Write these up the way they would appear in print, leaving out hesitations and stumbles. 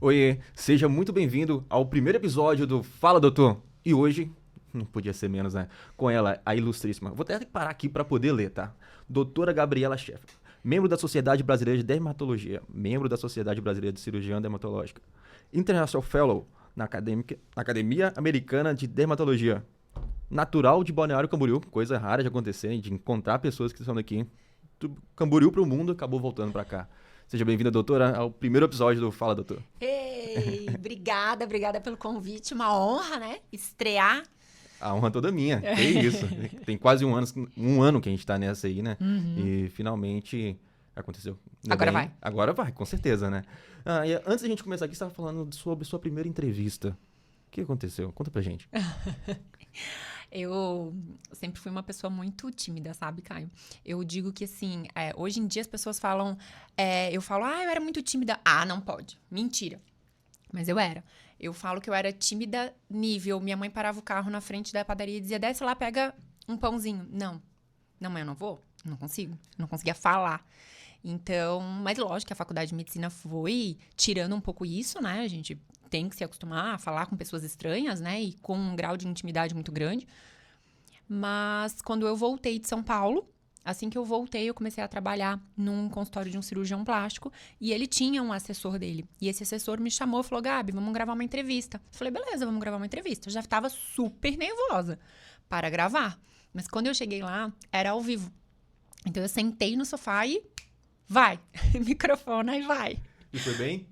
Oiê, seja muito bem-vindo ao primeiro episódio do Fala Doutor. E hoje, não podia ser menos, né? Com ela, a ilustríssima. Vou até parar aqui para poder ler, tá? Doutora Gabriela Schaeffer, membro da Sociedade Brasileira de Dermatologia, membro da Sociedade Brasileira de Cirurgia Dermatológica, International Fellow na Academia Americana de Dermatologia, natural de Balneário Camboriú, coisa rara de acontecer, de encontrar pessoas que estão daqui. Do Camboriú pro mundo, acabou voltando para cá. Seja bem-vinda, doutora, ao primeiro episódio do Fala Doutor. Ei, obrigada pelo convite, uma honra, né? Estrear. A honra toda minha, que isso. Tem quase um ano que a gente tá nessa aí, né? E finalmente aconteceu. Agora vai, com certeza, né? E antes da gente começar aqui, você estava falando sobre sua primeira entrevista. O que aconteceu? Conta pra gente. Eu sempre fui uma pessoa muito tímida, sabe, Caio? Eu digo que, assim, hoje em dia as pessoas falam... eu falo, eu era muito tímida. Não pode. Mentira. Mas eu era. Eu falo que eu era tímida nível. Minha mãe parava o carro na frente da padaria e dizia, desce lá, pega um pãozinho. Não, mãe, eu não vou. Não consigo. Eu não conseguia falar. Então, mas lógico que a faculdade de medicina foi tirando um pouco isso, né? A gente tem que se acostumar a falar com pessoas estranhas, né? E com um grau de intimidade muito grande. Mas quando eu voltei de São Paulo, assim que eu voltei, eu comecei a trabalhar num consultório de um cirurgião plástico. E ele tinha um assessor dele. E esse assessor me chamou e falou, Gabi, vamos gravar uma entrevista. Eu falei, beleza, vamos gravar uma entrevista. Eu já estava super nervosa para gravar. Mas quando eu cheguei lá, era ao vivo. Então eu sentei no sofá e vai, microfone e vai. E foi bem?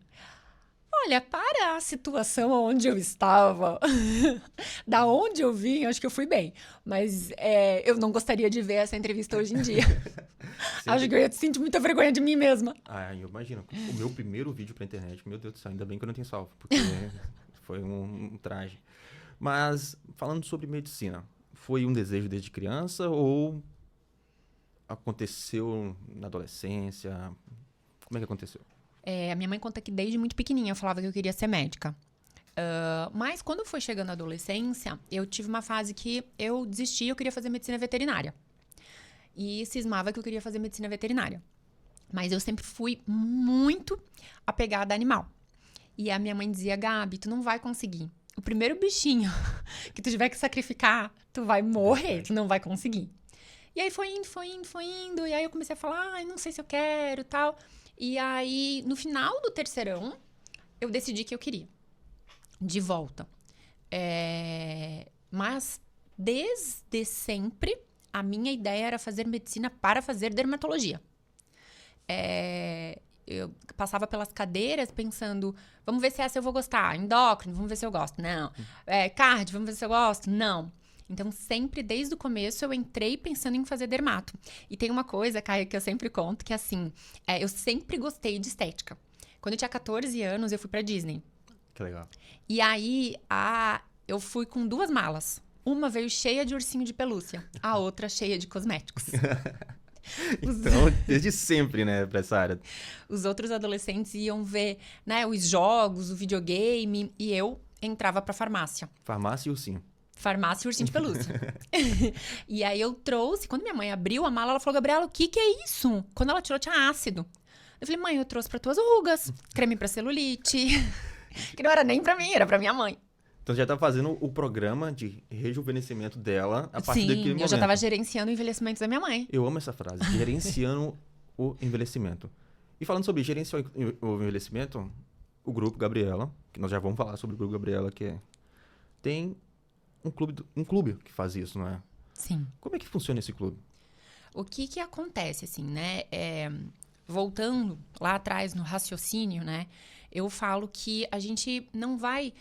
Olha, para a situação onde eu estava, da onde eu vim, acho que eu fui bem. Mas eu não gostaria de ver essa entrevista hoje em dia. Acho que eu ia sentir muita vergonha de mim mesma. Eu imagino. O meu primeiro vídeo pra internet, meu Deus do céu, ainda bem que eu não tenho salvo, porque foi um traje. Mas, falando sobre medicina, foi um desejo desde criança ou aconteceu na adolescência? Como é que aconteceu? A minha mãe conta que desde muito pequenininha eu falava que eu queria ser médica. Mas quando foi chegando a adolescência, eu tive uma fase que eu desisti, eu queria fazer medicina veterinária. E cismava que eu queria fazer medicina veterinária. Mas eu sempre fui muito apegada a animal. E a minha mãe dizia, Gabi, tu não vai conseguir. O primeiro bichinho que tu tiver que sacrificar, tu vai morrer, tu não vai conseguir. E aí foi indo. E aí eu comecei a falar, não sei se eu quero e tal. E aí, no final do terceirão, eu decidi que eu queria. De volta. Mas, desde sempre, a minha ideia era fazer medicina para fazer dermatologia. Eu passava pelas cadeiras pensando, vamos ver se essa eu vou gostar. Endócrino, vamos ver se eu gosto. Não. Cardio, vamos ver se eu gosto. Não. Então, sempre, desde o começo, eu entrei pensando em fazer dermato. E tem uma coisa, Caio, que eu sempre conto, que assim, eu sempre gostei de estética. Quando eu tinha 14 anos, eu fui pra Disney. Que legal. E aí, eu fui com 2 malas. Uma veio cheia de ursinho de pelúcia, a outra cheia de cosméticos. Então, desde sempre, né, pra essa área. Os outros adolescentes iam ver, né, os jogos, o videogame, e eu entrava pra farmácia. Farmácia e ursinho. Farmácia e ursinho de pelúcia. E aí eu trouxe, quando minha mãe abriu a mala, ela falou, Gabriela, o que é isso? Quando ela tirou, tinha ácido. Eu falei, mãe, eu trouxe pra tuas rugas, creme pra celulite. Que não era nem pra mim, era pra minha mãe. Então já tá fazendo o programa de rejuvenescimento dela a partir daquele momento. Sim, eu já tava gerenciando o envelhecimento da minha mãe. Eu amo essa frase, gerenciando o envelhecimento. E falando sobre gerenciar o envelhecimento, o Grupo Gabriela, que nós já vamos falar sobre o Grupo Gabriela, tem um clube que faz isso, não é? Sim. Como é que funciona esse clube? O que acontece, assim, né? Voltando lá atrás no raciocínio, né? Eu falo que a gente não vai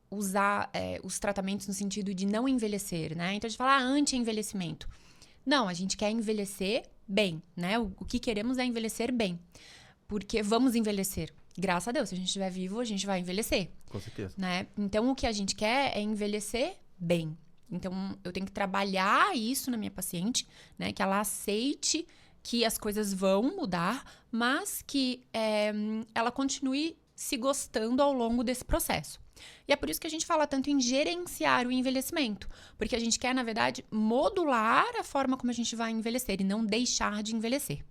usar os tratamentos no sentido de não envelhecer, né? Então, a gente fala anti-envelhecimento. Não, a gente quer envelhecer bem, né? O que queremos é envelhecer bem. Porque vamos envelhecer. Graças a Deus, se a gente estiver vivo, a gente vai envelhecer. Com certeza. Né? Então, o que a gente quer é envelhecer bem. Então, eu tenho que trabalhar isso na minha paciente, né? Que ela aceite que as coisas vão mudar, mas que ela continue se gostando ao longo desse processo. E é por isso que a gente fala tanto em gerenciar o envelhecimento. Porque a gente quer, na verdade, modular a forma como a gente vai envelhecer e não deixar de envelhecer.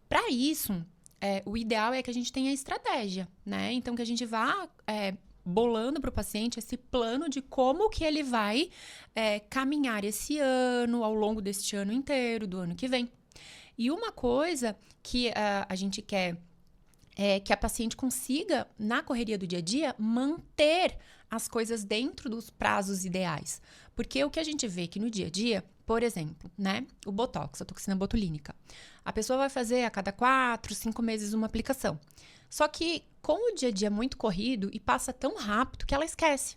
Para isso, o ideal é que a gente tenha estratégia, né? Então, que a gente vá bolando para o paciente esse plano de como que ele vai caminhar esse ano, ao longo deste ano inteiro, do ano que vem. E uma coisa que a gente quer é que a paciente consiga, na correria do dia a dia, manter as coisas dentro dos prazos ideais. Porque o que a gente vê que no dia a dia, por exemplo, né, o Botox, a toxina botulínica, a pessoa vai fazer a cada 4, 5 meses uma aplicação. Só que com o dia a dia muito corrido e passa tão rápido que ela esquece.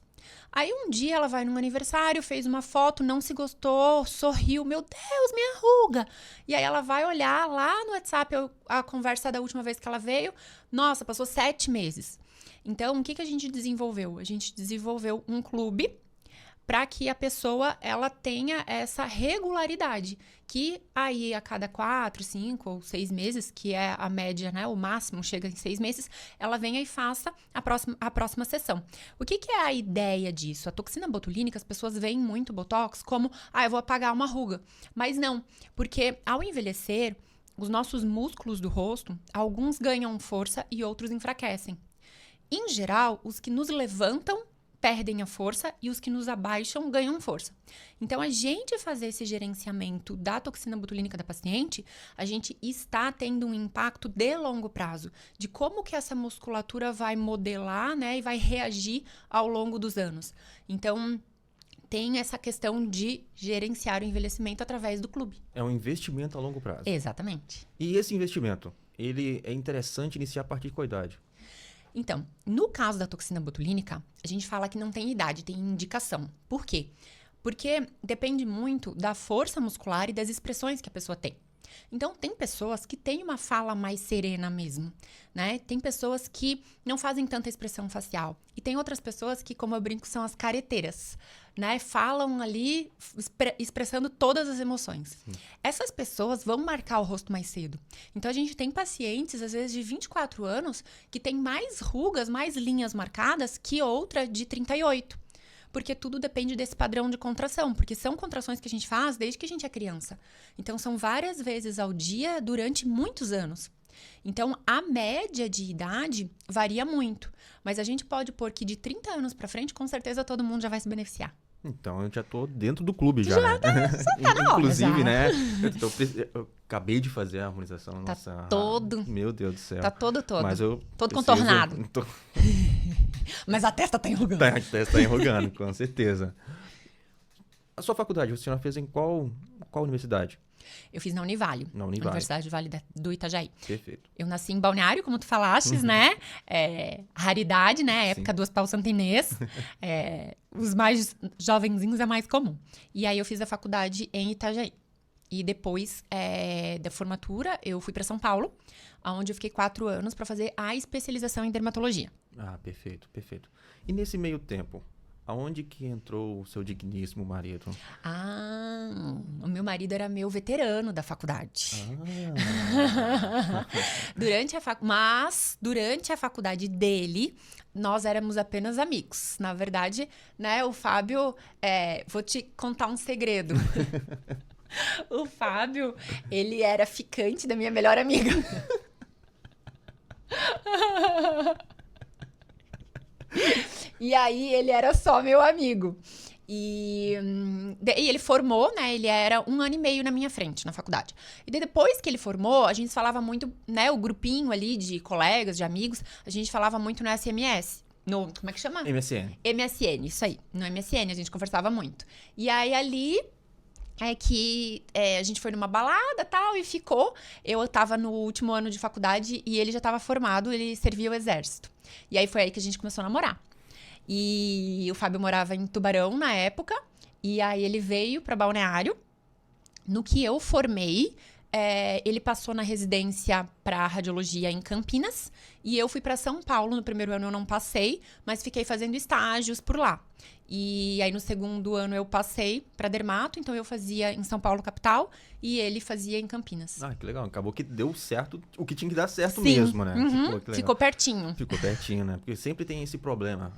Aí um dia ela vai num aniversário, fez uma foto, não se gostou, sorriu, meu Deus, minha ruga. E aí ela vai olhar lá no WhatsApp a conversa da última vez que ela veio. Nossa, passou 7 meses. Então, o que a gente desenvolveu? A gente desenvolveu um clube para que a pessoa ela tenha essa regularidade, que aí a cada 4, 5 ou 6 meses, que é a média, né, o máximo chega em 6 meses, ela venha e faça a próxima sessão. O que é a ideia disso? A toxina botulínica, as pessoas veem muito Botox como, eu vou apagar uma ruga. Mas não, porque ao envelhecer, os nossos músculos do rosto, alguns ganham força e outros enfraquecem. Em geral, os que nos levantam perdem a força e os que nos abaixam ganham força. Então, a gente fazer esse gerenciamento da toxina botulínica da paciente, a gente está tendo um impacto de longo prazo, de como que essa musculatura vai modelar, né, e vai reagir ao longo dos anos. Então, tem essa questão de gerenciar o envelhecimento através do clube. É um investimento a longo prazo. Exatamente. E esse investimento, ele é interessante iniciar a partir de qual idade? Então, no caso da toxina botulínica, a gente fala que não tem idade, tem indicação. Por quê? Porque depende muito da força muscular e das expressões que a pessoa tem. Então, tem pessoas que têm uma fala mais serena mesmo, né? Tem pessoas que não fazem tanta expressão facial. E tem outras pessoas que, como eu brinco, são as careteiras, né? Falam ali expressando todas as emoções. Sim. Essas pessoas vão marcar o rosto mais cedo. Então, a gente tem pacientes, às vezes, de 24 anos, que tem mais rugas, mais linhas marcadas que outra de 38. Porque tudo depende desse padrão de contração, porque são contrações que a gente faz desde que a gente é criança. Então, são várias vezes ao dia durante muitos anos. Então, a média de idade varia muito, mas a gente pode pôr que de 30 anos para frente, com certeza todo mundo já vai se beneficiar. Então, eu já tô dentro do clube já, já né? Tá na hora, Inclusive, já. né? Eu acabei de fazer a harmonização. Tá nossa, todo... Meu Deus do céu. Tá todo. Mas eu todo contornado. Mas a testa tá enrugando. A testa tá enrugando, com certeza. A sua faculdade, a senhora fez em qual universidade? Eu fiz na Univale. Na Univale. Universidade Vale do Itajaí. Perfeito. Eu nasci em Balneário, como tu falastes, né? Raridade, né? Época do Hospital Santa Inês. Os mais jovenzinhos é mais comum. E aí eu fiz a faculdade em Itajaí. E depois da formatura, eu fui para São Paulo, onde eu fiquei 4 anos para fazer a especialização em dermatologia. Ah, perfeito, perfeito. E nesse meio tempo, aonde que entrou o seu digníssimo marido? O meu marido era meu veterano da faculdade. Mas durante a faculdade dele, nós éramos apenas amigos. Na verdade, né, o Fábio, vou te contar um segredo. O Fábio, ele era ficante da minha melhor amiga. E aí, ele era só meu amigo. E ele formou, né? Ele era 1 ano e meio na minha frente, na faculdade. E depois que ele formou, a gente falava muito, né? O grupinho ali de colegas, de amigos, a gente falava muito no SMS. Como é que chama? MSN. MSN, isso aí. No MSN, a gente conversava muito. E aí, ali... a gente foi numa balada e tal, e ficou. Eu tava no último ano de faculdade e ele já tava formado, ele servia o exército. E aí foi aí que a gente começou a namorar. E o Fábio morava em Tubarão na época, e aí ele veio pra Balneário. No que eu formei, ele passou na residência pra radiologia em Campinas, e eu fui pra São Paulo. No primeiro ano eu não passei, mas fiquei fazendo estágios por lá. E aí, no segundo ano, eu passei para dermato. Então, eu fazia em São Paulo, capital, e ele fazia em Campinas. Ah, que legal. Acabou que deu certo o que tinha que dar certo. Sim. Mesmo, né? Ficou pertinho. Ficou pertinho, né? Porque sempre tem esse problema,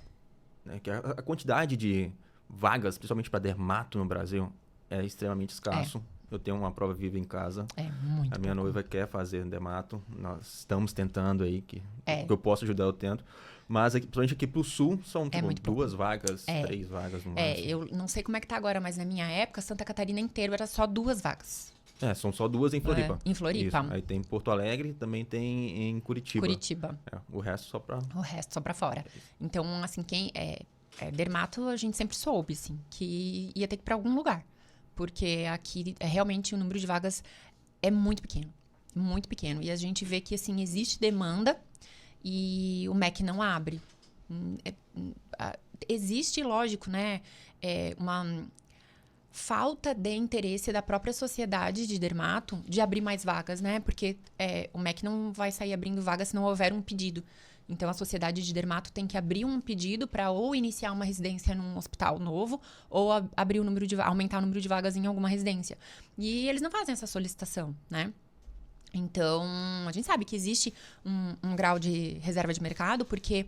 né? Que a quantidade de vagas, principalmente para dermato no Brasil, é extremamente escasso. Eu tenho uma prova viva em casa. É muito A minha pouco. noiva quer fazer dermato. Nós estamos tentando aí, que É. eu posso ajudar, eu tento. Mas, principalmente aqui pro sul, são É tipo, muito pouco. 2 vagas, É. 3 vagas no É, máximo. eu não sei como é que tá agora, mas na minha época, Santa Catarina inteira era só 2 vagas. São só 2 em Floripa. Em Floripa. Isso. Aí tem em Porto Alegre, também tem em Curitiba. Curitiba. O resto só pra... O resto só pra fora. Então, assim, quem é dermato, a gente sempre soube, assim, que ia ter que ir pra algum lugar. Porque aqui, realmente, o número de vagas é muito pequeno. Muito pequeno. E a gente vê que, assim, existe demanda e o MEC não abre. Existe, lógico, né, uma falta de interesse da própria sociedade de dermato de abrir mais vagas, né? Porque o MEC não vai sair abrindo vagas se não houver um pedido. Então, a sociedade de dermato tem que abrir um pedido para ou iniciar uma residência num hospital novo ou abrir o número aumentar o número de vagas em alguma residência. E eles não fazem essa solicitação, né? Então, a gente sabe que existe um grau de reserva de mercado, porque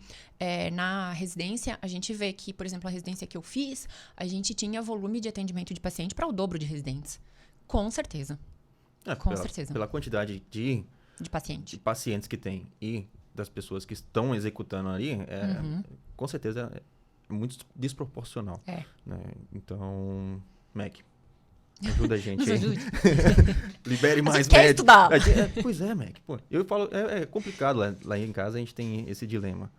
na residência, a gente vê que, por exemplo, a residência que eu fiz, a gente tinha volume de atendimento de paciente para o dobro de residentes. Com certeza. Com certeza. Pela quantidade de paciente. de pacientes que tem e das pessoas que estão executando ali, com certeza é muito desproporcional. Né? Então, MEC, ajuda a gente Nos aí. ajude. Libere mais quer médicos. estudar. Pois é, MEC. Pô, eu falo, é complicado lá em casa, a gente tem esse dilema.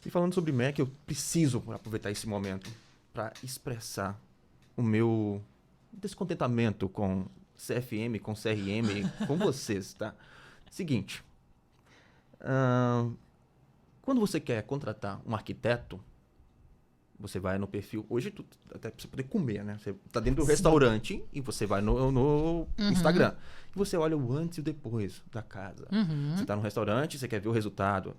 E falando sobre MEC, eu preciso aproveitar esse momento para expressar o meu descontentamento com CFM, com CRM, com vocês, tá? Seguinte, quando você quer contratar um arquiteto, você vai no perfil... Hoje, até pra você poder comer, né? Você tá dentro do restaurante e você vai no Instagram. E você olha o antes e o depois da casa. Você tá no restaurante, você quer ver o resultado.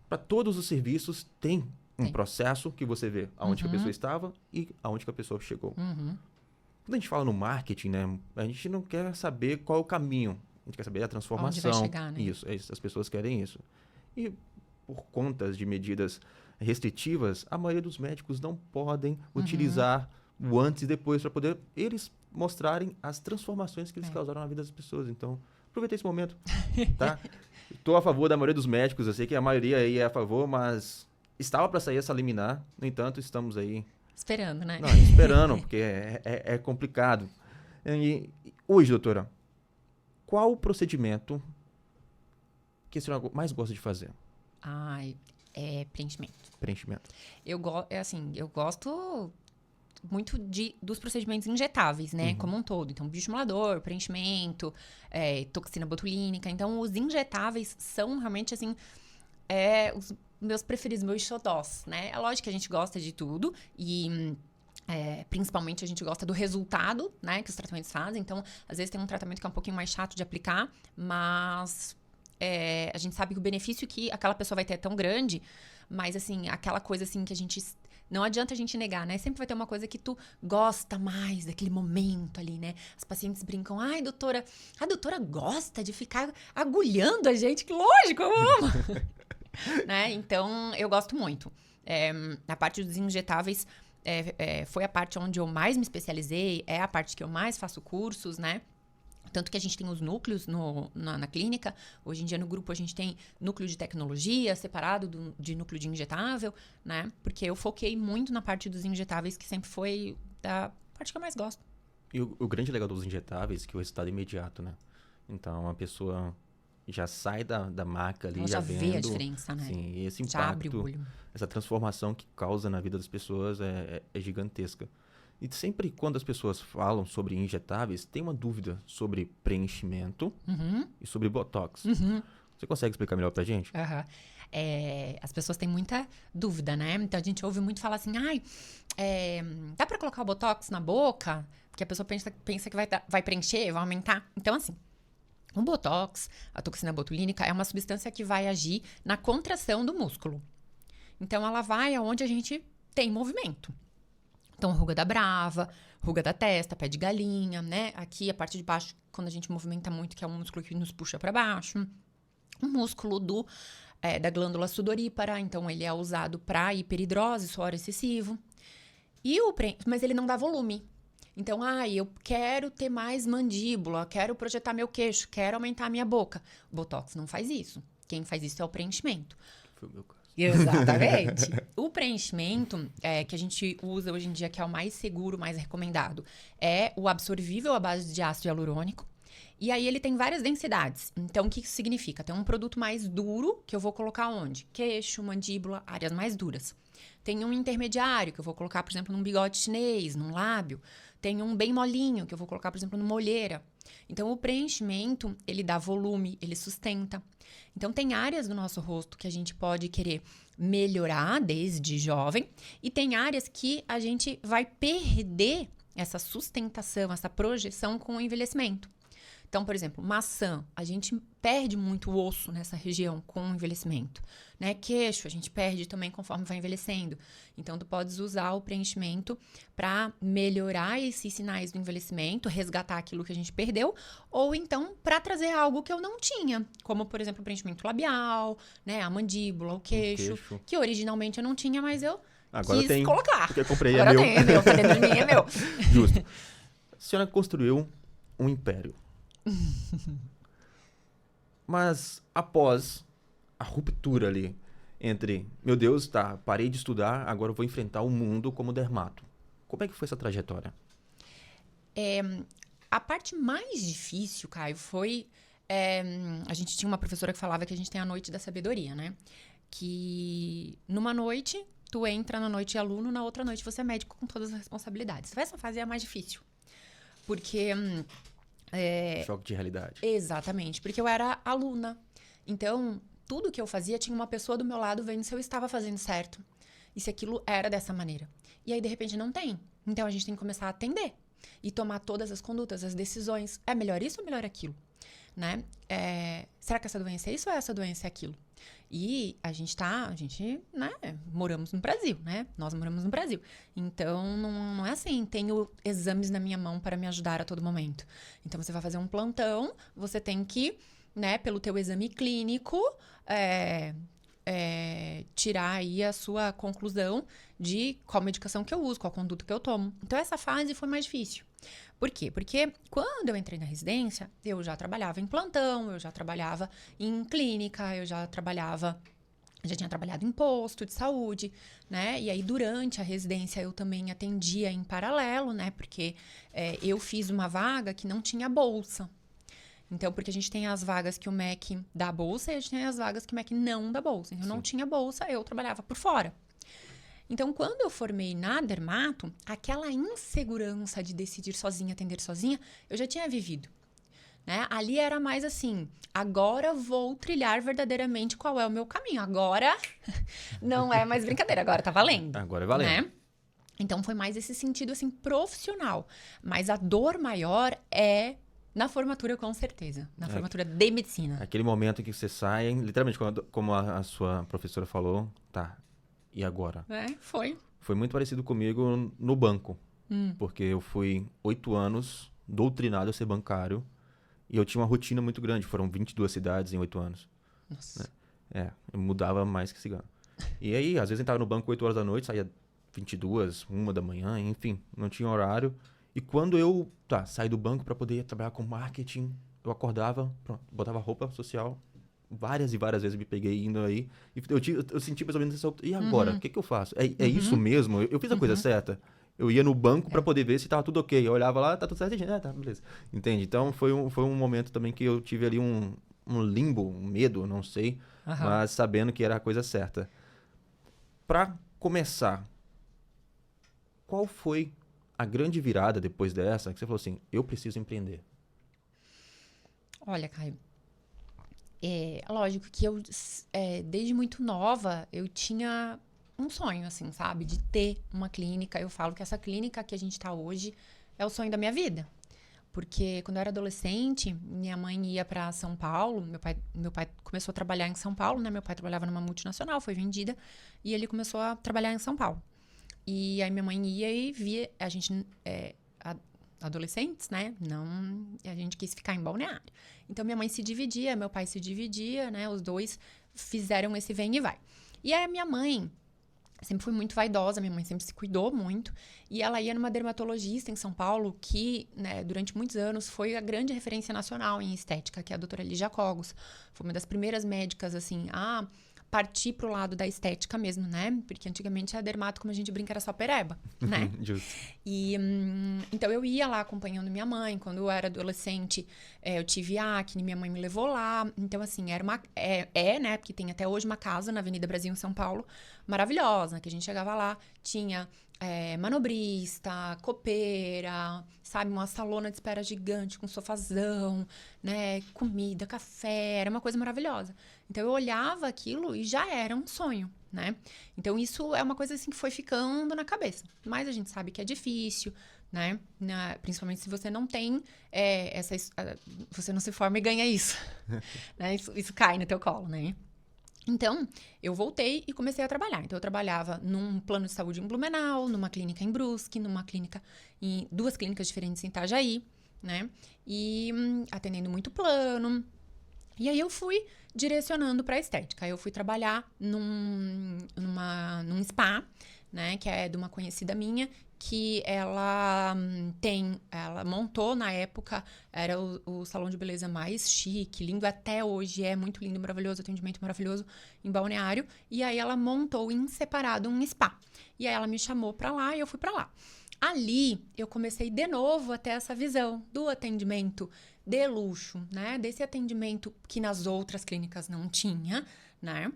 Para todos os serviços, tem um processo que você vê aonde que a pessoa estava e aonde que a pessoa chegou. Quando a gente fala no marketing, né? A gente não quer saber qual é o caminho. A gente quer saber a transformação. Onde vai chegar, né? Isso, as pessoas querem isso. E por contas de medidas restritivas, a maioria dos médicos não podem utilizar o antes e depois para poder eles mostrarem as transformações que eles causaram na vida das pessoas. Então, aproveita esse momento, tá? Estou a favor da maioria dos médicos, eu sei que a maioria aí é a favor, mas estava para sair essa liminar, no entanto, estamos aí... Esperando, né? Não, esperando, porque é complicado. E hoje, doutora, qual o procedimento que a senhora mais gosta de fazer? Preenchimento. Preenchimento. Eu gosto muito dos procedimentos injetáveis, né? Como um todo. Então, bioestimulador, preenchimento, toxina botulínica. Então, os injetáveis são realmente, assim, os meus preferidos, meus xodós, né? É lógico que a gente gosta de tudo e... principalmente a gente gosta do resultado, né, que os tratamentos fazem. Então, às vezes tem um tratamento que é um pouquinho mais chato de aplicar, mas a gente sabe que o benefício que aquela pessoa vai ter é tão grande, mas assim, aquela coisa assim que a gente... Não adianta a gente negar, né? Sempre vai ter uma coisa que tu gosta mais daquele momento ali, né? As pacientes brincam, ai, doutora, a doutora gosta de ficar agulhando a gente, que lógico, eu amo! Né? Então, eu gosto muito. A parte dos injetáveis foi a parte onde eu mais me especializei, é a parte que eu mais faço cursos, né? Tanto que a gente tem os núcleos na clínica. Hoje em dia, no grupo, a gente tem núcleo de tecnologia separado de núcleo de injetável, né? Porque eu foquei muito na parte dos injetáveis, que sempre foi a parte que eu mais gosto. E o grande legal dos injetáveis é que o resultado é imediato, né? Então, a pessoa já sai da maca ali, Ela já vê vendo, a diferença, né? Sim, e esse impacto, Já abre o olho. essa transformação que causa na vida das pessoas é gigantesca. E sempre quando as pessoas falam sobre injetáveis, tem uma dúvida sobre preenchimento e sobre botox. Você consegue explicar melhor pra gente? As pessoas têm muita dúvida, né? Então, a gente ouve muito falar assim, dá pra colocar o botox na boca? Porque a pessoa pensa que vai preencher, vai aumentar. Então, assim, o botox, a toxina botulínica, é uma substância que vai agir na contração do músculo. Então, ela vai aonde a gente tem movimento. Então, ruga da brava, ruga da testa, pé de galinha, né? Aqui, a parte de baixo, quando a gente movimenta muito, que é um músculo que nos puxa para baixo. O músculo da glândula sudorípara, então, ele é usado para hiperidrose, suor excessivo. Mas ele não dá volume. Então, eu quero ter mais mandíbula, quero projetar meu queixo, quero aumentar a minha boca. Botox não faz isso. Quem faz isso é o preenchimento. Foi o meu caso. Exatamente. O preenchimento que a gente usa hoje em dia, que é o mais seguro, mais recomendado, é o absorvível à base de ácido hialurônico. E aí ele tem várias densidades. Então, o que isso significa? Tem um produto mais duro, que eu vou colocar onde? Queixo, mandíbula, áreas mais duras. Tem um intermediário, que eu vou colocar, por exemplo, num bigode chinês, num lábio. Tem um bem molinho, que eu vou colocar, por exemplo, numa olheira. Então, o preenchimento, ele dá volume, ele sustenta. Então, tem áreas do nosso rosto que a gente pode querer melhorar desde jovem. E tem áreas que a gente vai perder essa sustentação, essa projeção com o envelhecimento. Então, por exemplo, maçã, a gente perde muito osso nessa região com o envelhecimento, né? Queixo, a gente perde também conforme vai envelhecendo. Então, tu podes usar o preenchimento para melhorar esses sinais do envelhecimento, resgatar aquilo que a gente perdeu, ou então para trazer algo que eu não tinha, como, por exemplo, o preenchimento labial, né? A mandíbula, o queixo, que originalmente eu não tinha, mas eu quis colocar. Porque eu comprei, agora é meu. Tem, é meu, tá dentro de mim, é meu. Justo. A senhora construiu um império. Mas após a ruptura ali entre, meu Deus, tá, parei de estudar, agora eu vou enfrentar o mundo como dermato. Como é que foi essa trajetória? A parte mais difícil, Caio, foi... a gente tinha uma professora que falava que a gente tem a noite da sabedoria, né? Que numa noite, tu entra na noite aluno, na outra noite você é médico com todas as responsabilidades. Essa fase é a mais difícil. Porque... choque de realidade. Exatamente, porque eu era aluna. Então, tudo que eu fazia tinha uma pessoa do meu lado vendo se eu estava fazendo certo. E se aquilo era dessa maneira. E aí, de repente, não tem. Então, a gente tem que começar a atender. E tomar todas as condutas, as decisões. É melhor isso ou melhor aquilo? Né? Será que essa doença é isso ou essa doença é aquilo? E a gente, né, moramos no Brasil, né? Nós moramos no Brasil. Então, não é assim, tenho exames na minha mão para me ajudar a todo momento. Então, você vai fazer um plantão, você tem que, né, pelo teu exame clínico, tirar aí a sua conclusão de qual medicação que eu uso, qual conduta que eu tomo. Então, essa fase foi mais difícil. Por quê? Porque quando eu entrei na residência, eu já trabalhava em plantão, eu já trabalhava em clínica, já tinha trabalhado em posto de saúde, né? E aí, durante a residência, eu também atendia em paralelo, né? Porque eu fiz uma vaga que não tinha bolsa. Então, porque a gente tem as vagas que o MEC dá bolsa e a gente tem as vagas que o MEC não dá bolsa. Então, eu não tinha bolsa, eu trabalhava por fora. Então, quando eu formei na Dermato, aquela insegurança de decidir sozinha, atender sozinha, eu já tinha vivido. Né? Ali era mais assim, agora vou trilhar verdadeiramente qual é o meu caminho. Agora não é mais brincadeira, agora tá valendo. Agora é valendo. Né? Então, foi mais esse sentido assim, profissional. Mas a dor maior é na formatura, com certeza. Na formatura de medicina. Aquele momento em que você sai, literalmente, como a sua professora falou, tá... E agora? Foi. Foi muito parecido comigo no banco. Porque eu fui 8 anos doutrinado a ser bancário. E eu tinha uma rotina muito grande. Foram 22 cidades em 8 anos. Nossa. Né? Eu mudava mais que cigano. E aí, às vezes, eu entrava no banco 8 horas da noite, saía 22, 1 da manhã, enfim. Não tinha horário. E quando eu saí do banco para poder trabalhar com marketing, eu acordava, pronto, botava roupa social... Várias e várias vezes me peguei indo aí. E eu senti mais ou menos essa... E agora? O que eu faço? É isso mesmo? Eu fiz a coisa certa? Eu ia no banco para poder ver se tava tudo ok. Eu olhava lá, tá tudo certo. Tá, beleza. Entende? Então, foi um momento também que eu tive ali um limbo, um medo, não sei. Mas sabendo que era a coisa certa. Para começar, qual foi a grande virada depois dessa que você falou assim, eu preciso empreender? Olha, Caio, lógico que eu, desde muito nova, eu tinha um sonho, assim, sabe? De ter uma clínica. Eu falo que essa clínica que a gente tá hoje é o sonho da minha vida. Porque quando eu era adolescente, minha mãe ia para São Paulo. Meu pai começou a trabalhar em São Paulo, né? Meu pai trabalhava numa multinacional, foi vendida. E ele começou a trabalhar em São Paulo. E aí minha mãe ia e via... A gente... adolescentes, né? A gente quis ficar em Balneário. Então, minha mãe se dividia, meu pai se dividia, né? Os dois fizeram esse vem e vai. E aí, a minha mãe sempre fui muito vaidosa, minha mãe sempre se cuidou muito. E ela ia numa dermatologista em São Paulo, que, né, durante muitos anos foi a grande referência nacional em estética, que é a doutora Lígia Cogos. Foi uma das primeiras médicas, assim, a partir pro lado da estética mesmo, né? Porque antigamente a dermato, como a gente brinca, era só pereba, né? Justo. E então eu ia lá acompanhando minha mãe. Quando eu era adolescente, eu tive acne, minha mãe me levou lá. Então, assim, era uma. Né? Porque tem até hoje uma casa na Avenida Brasil, em São Paulo, maravilhosa, que a gente chegava lá, tinha manobrista, copeira, sabe, uma salona de espera gigante com sofazão, né, comida, café, era uma coisa maravilhosa. Então eu olhava aquilo e já era um sonho, né? Então isso é uma coisa assim que foi ficando na cabeça. Mas a gente sabe que é difícil, né? Principalmente se você não tem você não se forma e ganha isso, né? Isso cai no teu colo, né? Então, eu voltei e comecei a trabalhar. Então, eu trabalhava num plano de saúde em Blumenau, numa clínica em Brusque, em duas clínicas diferentes em Itajaí, né? E atendendo muito plano. E aí, eu fui direcionando para estética. Aí, eu fui trabalhar num spa, né? Que é de uma conhecida minha, que ela montou na época, era o salão de beleza mais chique, lindo até hoje, é muito lindo, maravilhoso, atendimento maravilhoso em Balneário. E aí ela montou em separado um spa. E aí ela me chamou pra lá e eu fui pra lá. Ali eu comecei de novo a ter essa visão do atendimento de luxo, né? Desse atendimento que nas outras clínicas não tinha, né?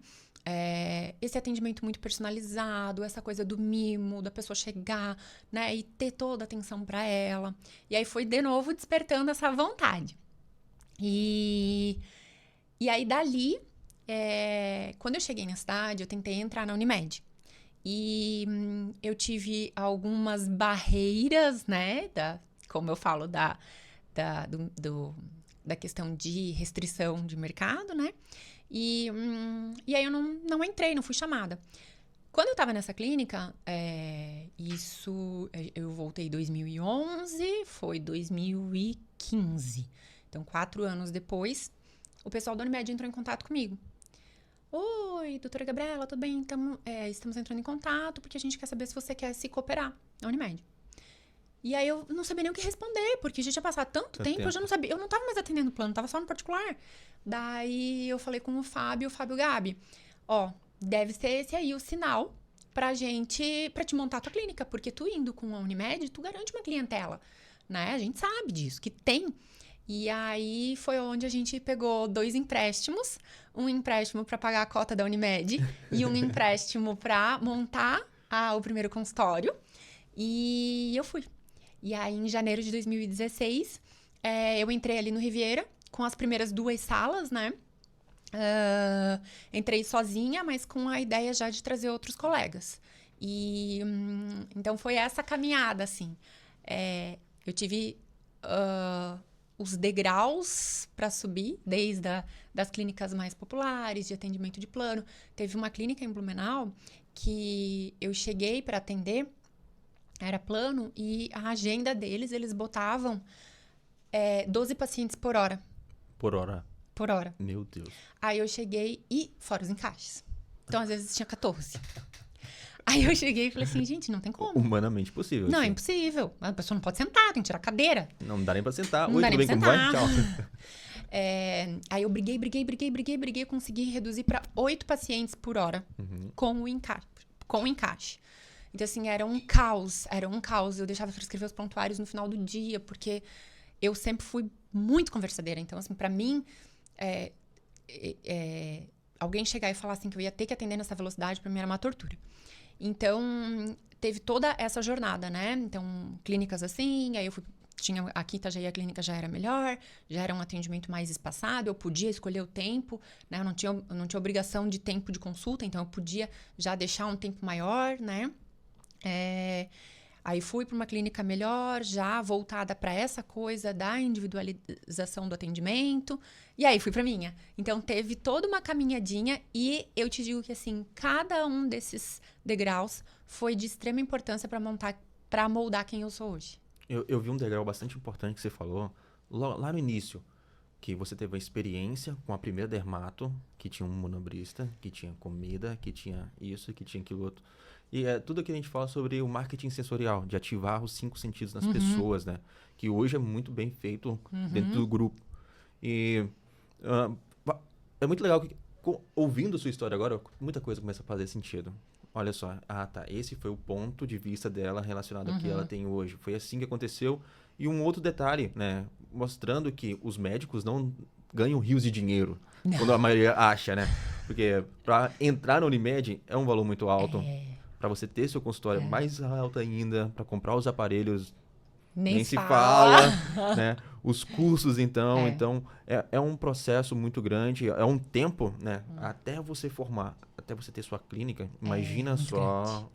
Esse atendimento muito personalizado, essa coisa do mimo, da pessoa chegar, né, e ter toda a atenção para ela. E aí foi de novo despertando essa vontade. E aí dali, quando eu cheguei na cidade, eu tentei entrar na Unimed. E eu tive algumas barreiras, né, como eu falo, da questão de restrição de mercado, né? E aí eu não entrei, não fui chamada. Quando eu tava nessa clínica, eu voltei em 2011, foi 2015. Então, 4 anos depois, o pessoal da Unimed entrou em contato comigo. Oi, doutora Gabriela, tudo bem? Estamos entrando em contato porque a gente quer saber se você quer se cooperar na Unimed. E aí eu não sabia nem o que responder, porque já tinha passado tanto tempo, eu já não sabia. Eu não tava mais atendendo o plano, tava só no particular. Daí eu falei com o Fábio Gabi, deve ser esse aí o sinal pra te montar a tua clínica, porque tu indo com a Unimed, tu garante uma clientela, né? A gente sabe disso, que tem. E aí foi onde a gente pegou 2 empréstimos, um empréstimo para pagar a cota da Unimed e um empréstimo para montar o primeiro consultório. E eu fui. E aí, em janeiro de 2016, eu entrei ali no Riviera, com as primeiras 2 salas, né? Entrei sozinha, mas com a ideia já de trazer outros colegas. E então, foi essa caminhada, assim. Eu tive os degraus para subir, desde das clínicas mais populares, de atendimento de plano. Teve uma clínica em Blumenau que eu cheguei para atender, era plano, e a agenda deles, eles botavam 12 pacientes por hora. Por hora? Por hora. Meu Deus. Aí eu cheguei e fora os encaixes. Então, às vezes, tinha 14. Aí eu cheguei e falei assim, gente, não tem como. Humanamente possível. Não, assim. é impossível. A pessoa não pode sentar, tem que tirar a cadeira. Não dá nem pra sentar. Não Oi, dá tudo nem bem? pra Como vai? sentar. Tchau. Aí eu briguei, consegui reduzir para 8 pacientes por hora com o encaixe. Então, assim, era um caos. Eu deixava para escrever os prontuários no final do dia, porque eu sempre fui muito conversadeira. Então, assim, para mim, alguém chegar e falar assim que eu ia ter que atender nessa velocidade, para mim era uma tortura. Então, teve toda essa jornada, né? Então, clínicas assim, aí eu fui... Aqui em Itajaí a clínica já era melhor, já era um atendimento mais espaçado, eu podia escolher o tempo, né? Eu não tinha obrigação de tempo de consulta, então eu podia já deixar um tempo maior, né? Aí fui para uma clínica melhor, já voltada para essa coisa da individualização do atendimento, e aí fui para minha. Então teve toda uma caminhadinha e eu te digo que assim, cada um desses degraus foi de extrema importância para moldar quem eu sou hoje. Eu vi um degrau bastante importante que você falou lá no início, que você teve a experiência com a primeira dermato, que tinha um manobrista, que tinha comida, que tinha isso, que tinha aquilo outro. E é tudo que a gente fala sobre o marketing sensorial, de ativar os 5 sentidos nas pessoas, né? Que hoje é muito bem feito dentro do grupo. E ah, é muito legal que, ouvindo a sua história agora, muita coisa começa a fazer sentido. Olha só, tá, esse foi o ponto de vista dela relacionado ao que ela tem hoje. Foi assim que aconteceu. E um outro detalhe, né? Mostrando que os médicos não ganham rios de dinheiro, quando a maioria acha, né? Porque para entrar na Unimed é um valor muito alto. Para você ter seu consultório mais alto ainda, para comprar os aparelhos, Nem nem se fala. fala, né? Os cursos, então é um processo muito grande, é um tempo, né? Até você formar, até você ter sua clínica, imagina muito só.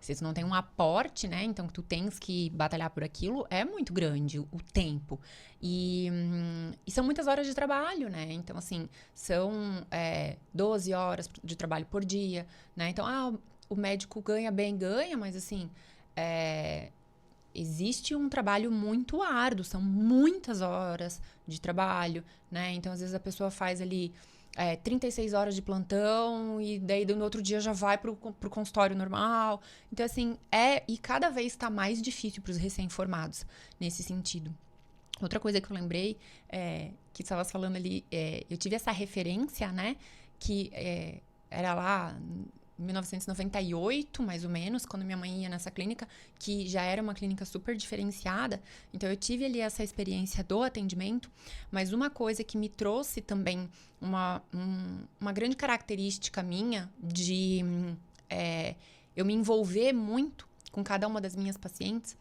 Se tu não tem um aporte, né? Então, que tu tens que batalhar por aquilo, é muito grande o tempo. E são muitas horas de trabalho, né? Então, assim, são 12 horas de trabalho por dia, né? Então, o médico ganha bem, ganha, mas, assim, existe um trabalho muito árduo, são muitas horas de trabalho, né? Então, às vezes, a pessoa faz ali 36 horas de plantão e daí no outro dia já vai pro consultório normal. Então, assim, e cada vez está mais difícil para os recém-formados nesse sentido. Outra coisa que eu lembrei, que tu estavas falando ali, eu tive essa referência, né, que era lá em 1998, mais ou menos, quando minha mãe ia nessa clínica, que já era uma clínica super diferenciada. Então, eu tive ali essa experiência do atendimento, mas uma coisa que me trouxe também uma grande característica minha de eu me envolver muito com cada uma das minhas pacientes,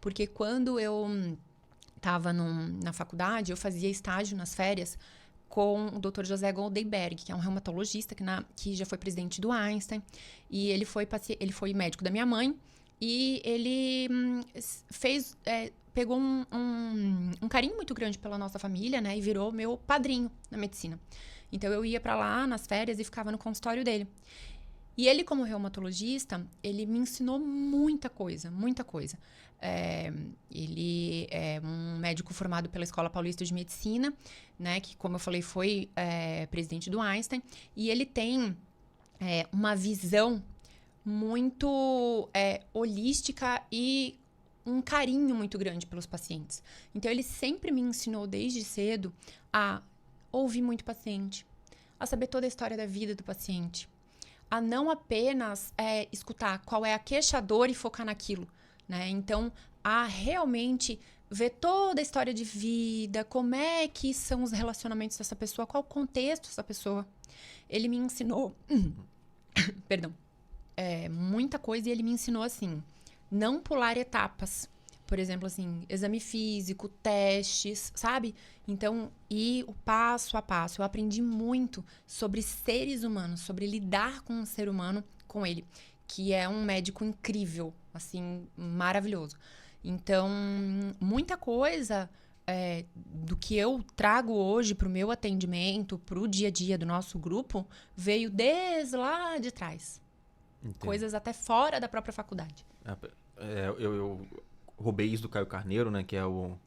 porque quando eu estava na faculdade, eu fazia estágio nas férias com o Dr. José Goldenberg, que é um reumatologista que já foi presidente do Einstein, e ele foi médico da minha mãe, e ele pegou um carinho muito grande pela nossa família, né, e virou meu padrinho na medicina. Então, eu ia para lá nas férias e ficava no consultório dele. E ele, como reumatologista, ele me ensinou muita coisa, muita coisa. Ele é um médico formado pela Escola Paulista de Medicina, né, que, como eu falei, foi presidente do Einstein. E ele tem uma visão muito holística e um carinho muito grande pelos pacientes. Então, ele sempre me ensinou desde cedo a ouvir muito o paciente, a saber toda a história da vida do paciente, a não apenas escutar qual é a queixa-dor e focar naquilo, né? Então, a realmente ver toda a história de vida, como é que são os relacionamentos dessa pessoa, qual o contexto dessa pessoa. Ele me ensinou, perdão, muita coisa, e ele me ensinou assim, não pular etapas. Por exemplo, assim, exame físico, testes, sabe? Então, ir o passo a passo. Eu aprendi muito sobre seres humanos, sobre lidar com um ser humano, com ele, que é um médico incrível, assim, maravilhoso. Então, muita coisa do que eu trago hoje para o meu atendimento, para o dia a dia do nosso grupo, veio desde lá de trás. Entendo. Coisas até fora da própria faculdade. Eu roubei isso do Caio Carneiro, né? Que é o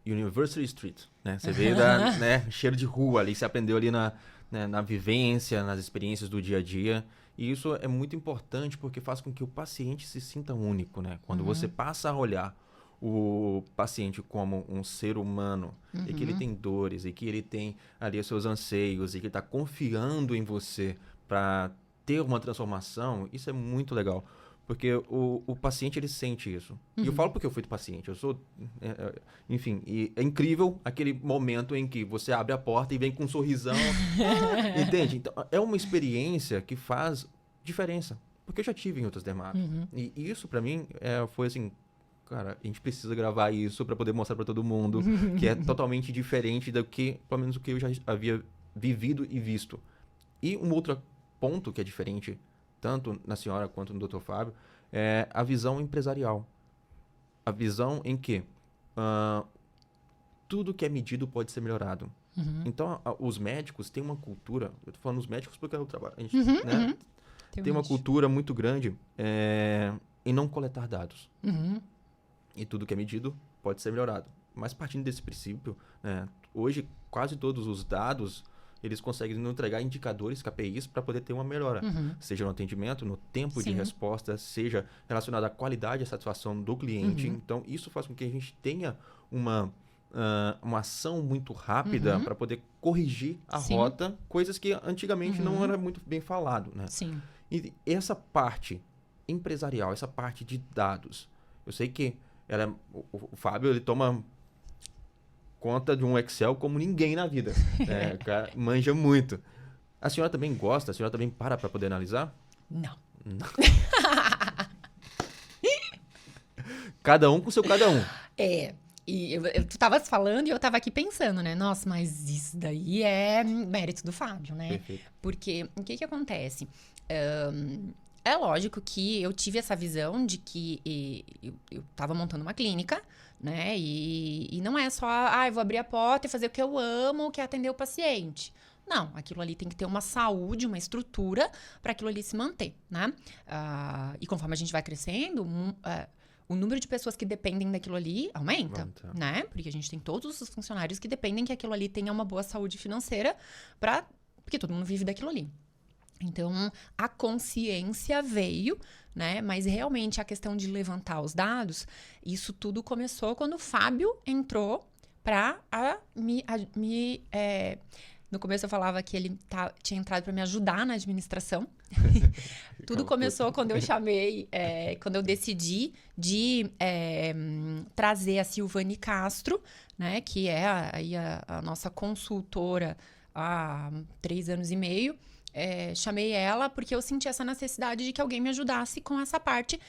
University Street, né? Você veio né, cheiro de rua ali, você aprendeu ali na vivência, nas experiências do dia a dia. E isso é muito importante porque faz com que o paciente se sinta único, né? Quando você passa a olhar o paciente como um ser humano, e que ele tem dores, e que ele tem ali os seus anseios, e que ele está confiando em você para ter uma transformação, isso é muito legal. Porque o paciente, ele sente isso. E eu falo porque eu fui do paciente. Eu sou... enfim, e é incrível aquele momento em que você abre a porta e vem com um sorrisão. Entende? Então, é uma experiência que faz diferença. Porque eu já tive em outras dermatos. E isso, pra mim, foi assim... Cara, a gente precisa gravar isso pra poder mostrar pra todo mundo que é totalmente diferente do que, pelo menos, o que eu já havia vivido e visto. E um outro ponto que é diferente, tanto na senhora quanto no Dr. Fábio, é a visão empresarial. A visão em que tudo que é medido pode ser melhorado. Então, os médicos têm uma cultura... Eu tô falando os médicos porque é o trabalho. A gente tem uma cultura muito grande em não coletar dados. E tudo que é medido pode ser melhorado. Mas partindo desse princípio, hoje quase todos os dados eles conseguem nos entregar indicadores, KPIs, para poder ter uma melhora. Seja no atendimento, no tempo de Sim. resposta, seja relacionado à qualidade e à satisfação do cliente. Então, isso faz com que a gente tenha uma ação muito rápida para poder corrigir a Sim. rota, coisas que antigamente não era muito bem falado, né? Sim. E essa parte empresarial, essa parte de dados, eu sei que o Fábio, ele toma conta de um Excel como ninguém na vida. Né? O cara manja muito. A senhora também gosta? A senhora também para poder analisar? Não. Cada um com seu cada um. E tu tava falando e eu tava aqui pensando, né? Nossa, mas isso daí é mérito do Fábio, né? Perfeito. Porque o que que acontece? É lógico que eu tive essa visão de que eu tava montando uma clínica, né? E não é só, eu vou abrir a porta e fazer o que eu amo, que é atender o paciente. Não, aquilo ali tem que ter uma saúde, uma estrutura para aquilo ali se manter, né? E conforme a gente vai crescendo, o número de pessoas que dependem daquilo ali aumenta, né? Porque a gente tem todos os funcionários que dependem que aquilo ali tenha uma boa saúde financeira, porque todo mundo vive daquilo ali. Então, a consciência veio, né? Mas realmente a questão de levantar os dados, isso tudo começou quando o Fábio entrou para no começo eu falava que ele tinha entrado para me ajudar na administração. Tudo começou quando eu quando eu decidi de trazer a Silvane Castro, né, que é a nossa consultora há 3 anos e meio. Chamei ela porque eu senti essa necessidade de que alguém me ajudasse com essa parte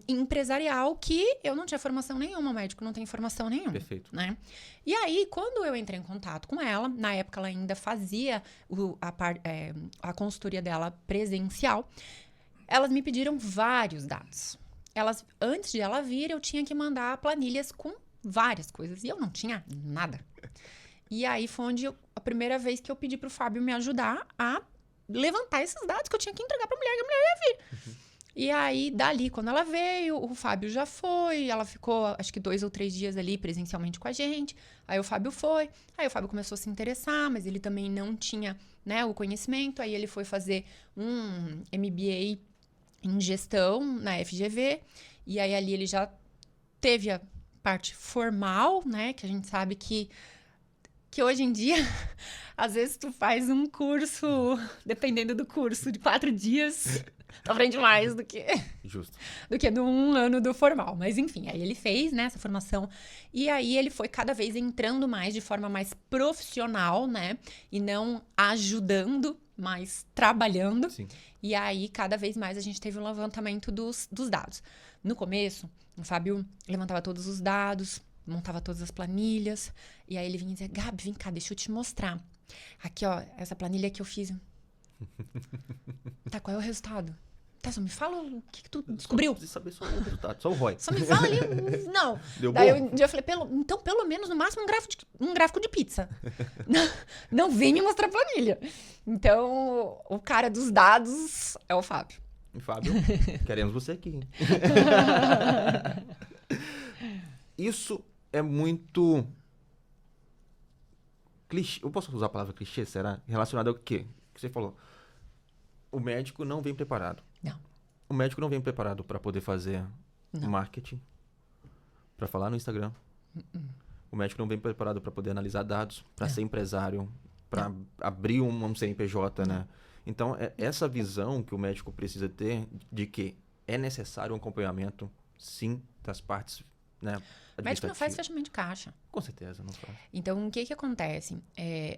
empresarial, que eu não tinha formação nenhuma, o médico não tem formação nenhuma. Perfeito. Né? E aí, quando eu entrei em contato com ela, na época ela ainda fazia a consultoria dela presencial, elas me pediram vários dados. Antes de ela vir, eu tinha que mandar planilhas com várias coisas, e eu não tinha nada. E aí foi a primeira vez que eu pedi pro Fábio me ajudar a levantar esses dados que eu tinha que entregar pra mulher, que a mulher ia vir. E aí, dali, quando ela veio, o Fábio já foi, ela ficou, acho que 2 ou 3 dias ali presencialmente com a gente. Aí o Fábio foi, aí o Fábio começou a se interessar, mas ele também não tinha, né, o conhecimento. Aí ele foi fazer um MBA em gestão na FGV, e aí ali ele já teve a parte formal, né, que a gente sabe que hoje em dia, às vezes tu faz um curso, dependendo do curso, de 4 dias, tu aprende mais do que de 1 ano do formal. Mas enfim, aí ele fez, né, essa formação, e aí ele foi cada vez entrando mais de forma mais profissional, né, e não ajudando, mas trabalhando. Sim. E aí, cada vez mais, a gente teve um levantamento dos dados. No começo, o Fábio levantava todos os dados, montava todas as planilhas, e aí ele vinha e dizia, Gabi, vem cá, deixa eu te mostrar. Aqui, ó, essa planilha que eu fiz. Tá, qual é o resultado? Tá, só me fala o que tu descobriu. Só preciso saber só o resultado, só o ROI. Só me fala ali, não. Deu Daí bom? um dia eu falei, então pelo menos, no máximo, um gráfico de pizza. Não vem me mostrar planilha. Então, o cara dos dados é o Fábio. Fábio, queremos você aqui. Hein? Isso é muito clichê. Eu posso usar a palavra clichê, será? Relacionado ao quê? Que você falou. O médico não vem preparado. Não. O médico não vem preparado para poder fazer marketing, para falar no Instagram. O médico não vem preparado para poder analisar dados, para ser empresário, para abrir um CNPJ, né? Então, é essa visão que o médico precisa ter de que é necessário um acompanhamento, sim, das partes, né? O médico não faz fechamento de caixa. Com certeza, não faz. Então, o que acontece?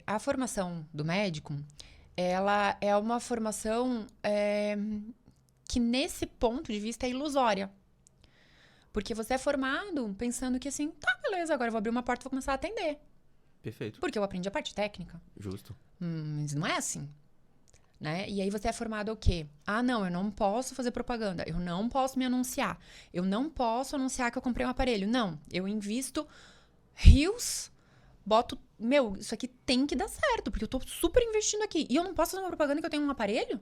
A formação do médico, ela é uma formação que, nesse ponto de vista, é ilusória. Porque você é formado pensando que assim, tá, beleza, agora eu vou abrir uma porta e vou começar a atender. Perfeito. Porque eu aprendi a parte técnica. Justo. Mas não é assim. Né? E aí você é formado o quê? Ah, não, eu não posso fazer propaganda. Eu não posso me anunciar. Eu não posso anunciar que eu comprei um aparelho. Não, eu invisto rios, boto... Meu, isso aqui tem que dar certo, porque eu tô super investindo aqui. E eu não posso fazer uma propaganda que eu tenho um aparelho?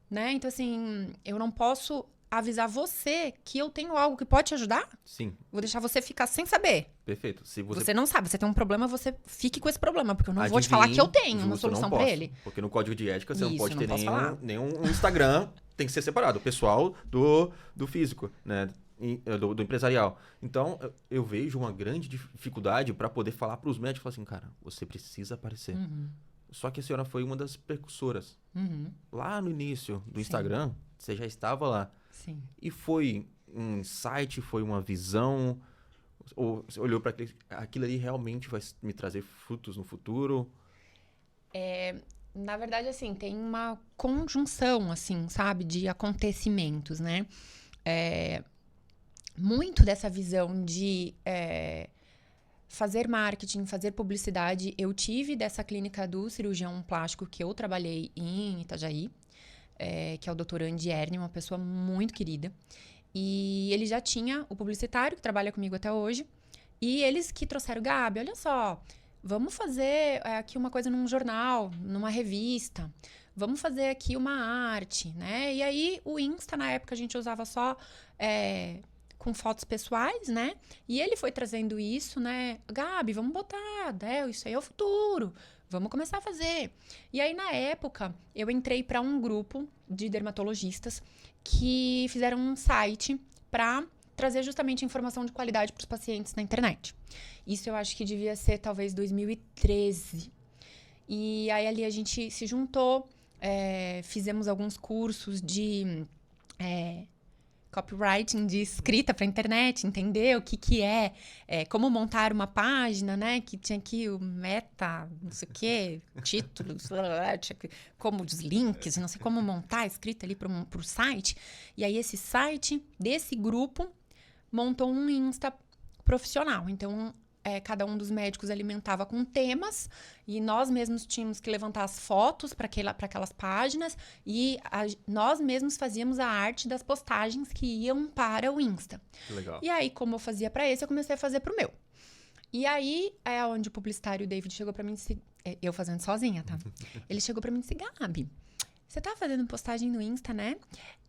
Né? Então, assim, eu não posso avisar você que eu tenho algo que pode te ajudar. Sim, Vou deixar você ficar sem saber. perfeito. Se Você não sabe, você tem um problema, você fique com esse problema, porque eu não vou te falar Adivinhe, que eu tenho uma justo, eu não solução pra posso. ele. Porque no código de ética você não Isso, pode não ter posso falar. nenhum Instagram, tem que ser separado, o pessoal do físico, né? Do empresarial. Então, eu vejo uma grande dificuldade para poder falar para os médicos, falar assim, cara, você precisa aparecer. Só que a senhora foi uma das precursoras. Lá no início do Sim. Instagram, você já estava lá. Sim. E foi um insight, foi uma visão, ou você olhou para aquilo ali realmente vai me trazer frutos no futuro? Na verdade, assim, tem uma conjunção, assim, sabe, de acontecimentos, né? Muito dessa visão de fazer marketing, fazer publicidade, eu tive dessa clínica do cirurgião plástico que eu trabalhei em Itajaí, que é o Dr. Andy Erni, uma pessoa muito querida. E ele já tinha o publicitário, que trabalha comigo até hoje, e eles que trouxeram, Gabi, olha só, vamos fazer aqui uma coisa num jornal, numa revista, vamos fazer aqui uma arte, né? E aí o Insta, na época, a gente usava só com fotos pessoais, né? E ele foi trazendo isso, né? Gabi, vamos botar, né? Isso aí é o futuro. Vamos começar a fazer. E aí, na época, eu entrei para um grupo de dermatologistas que fizeram um site para trazer justamente informação de qualidade para os pacientes na internet. Isso eu acho que devia ser talvez 2013. E aí ali a gente se juntou, fizemos alguns cursos de copywriting, de escrita para internet, entender o que é, como montar uma página, né? Que tinha aqui o meta, não sei o quê, títulos, como os links, não sei como montar a escrita ali para o site. E aí esse site desse grupo montou um Insta profissional. Então, cada um dos médicos alimentava com temas e nós mesmos tínhamos que levantar as fotos para aquelas páginas e nós mesmos fazíamos a arte das postagens que iam para o Insta. Legal. E aí, como eu fazia para esse, eu comecei a fazer para o meu. E aí, é onde o publicitário David chegou para mim e disse... Eu fazendo sozinha, tá? Ele chegou para mim e disse, Gabi, você tá fazendo postagem no Insta, né?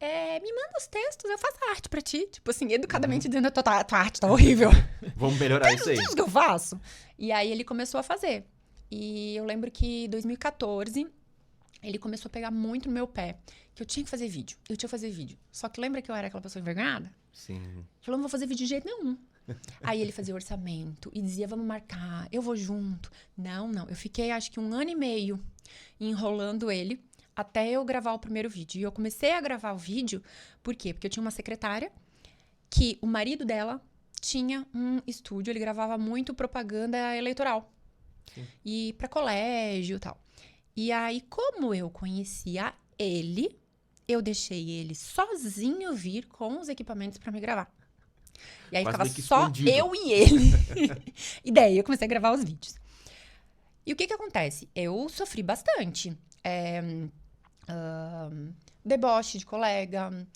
Me manda os textos, eu faço a arte pra ti. Tipo assim, educadamente dizendo, tua arte tá horrível. Vamos melhorar isso aí. Tem os que eu faço. E aí ele começou a fazer. E eu lembro que em 2014, ele começou a pegar muito no meu pé. Que eu tinha que fazer vídeo. Eu tinha que fazer vídeo. Só que lembra que eu era aquela pessoa envergonhada? Sim. Falou, não vou fazer vídeo de jeito nenhum. Aí ele fazia orçamento e dizia, vamos marcar, eu vou junto. Não. Eu fiquei, acho que 1 ano e meio enrolando ele até eu gravar o primeiro vídeo. E eu comecei a gravar o vídeo, por quê? Porque eu tinha uma secretária que o marido dela tinha um estúdio, ele gravava muito propaganda eleitoral. Sim. E para colégio e tal. E aí, como eu conhecia ele, eu deixei ele sozinho vir com os equipamentos para me gravar. E aí Quase ficava meio que só escondido. eu e ele. E daí eu comecei a gravar os vídeos. E o que acontece? Eu sofri bastante. Deboche de colega,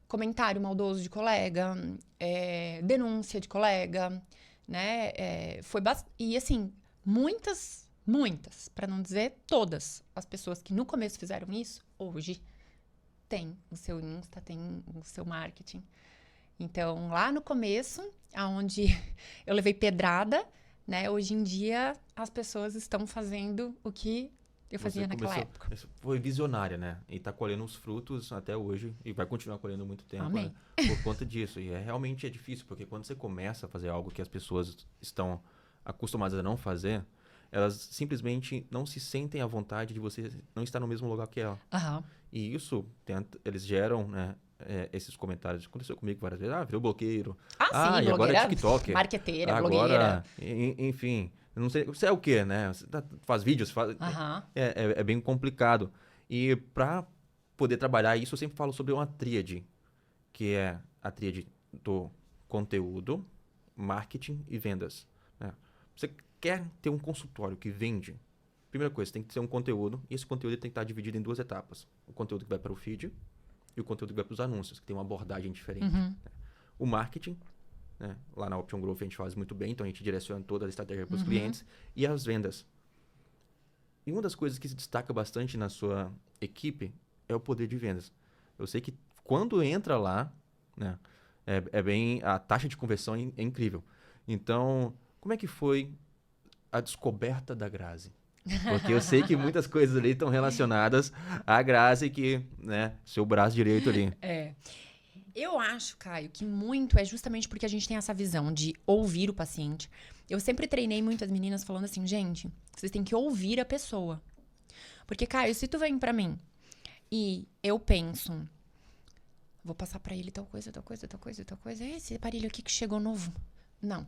comentário maldoso de colega, denúncia de colega, né? E assim, muitas, para não dizer todas as pessoas que no começo fizeram isso, hoje tem o seu Insta, tem o seu marketing. Então, lá no começo, aonde eu levei pedrada, né? Hoje em dia, as pessoas estão fazendo o que eu fazia naquela época. Foi visionária, né? E tá colhendo os frutos até hoje e vai continuar colhendo muito tempo, Amém. né? Por conta disso. E realmente é difícil, porque quando você começa a fazer algo que as pessoas estão acostumadas a não fazer, elas simplesmente não se sentem à vontade de você não estar no mesmo lugar que ela. Aham. E isso, eles geram, né, esses comentários. Aconteceu comigo várias vezes. Sim, virou blogueiro. Sim, e blogueira, agora é TikToker. marqueteira, Agora, blogueira. enfim, eu não sei, você é o quê, né? Você faz vídeos, Aham. é bem complicado. E para poder trabalhar isso, eu sempre falo sobre uma tríade, que é a tríade do conteúdo, marketing e vendas, né? Você quer ter um consultório que vende, primeira coisa, tem que ter um conteúdo, e esse conteúdo tem que estar dividido em 2 etapas. O conteúdo que vai para o feed e o conteúdo que vai para os anúncios, que tem uma abordagem diferente. Uhum. Né? O marketing, né? Lá na Option Growth a gente faz muito bem, então a gente direciona toda a estratégia para os clientes. E as vendas. E uma das coisas que se destaca bastante na sua equipe é o poder de vendas. Eu sei que quando entra lá, né? A taxa de conversão é incrível. Então, como é que foi a descoberta da Grazi? Porque eu sei que muitas coisas ali estão relacionadas à Grazi, que, né, seu braço direito ali. É. Eu acho, Caio, que muito é justamente porque a gente tem essa visão de ouvir o paciente. Eu sempre treinei muitas meninas falando assim, gente, vocês têm que ouvir a pessoa. Porque, Caio, se tu vem pra mim e eu penso, vou passar pra ele tal coisa, tal coisa, tal coisa, tal coisa, esse aparelho aqui que chegou novo. Não.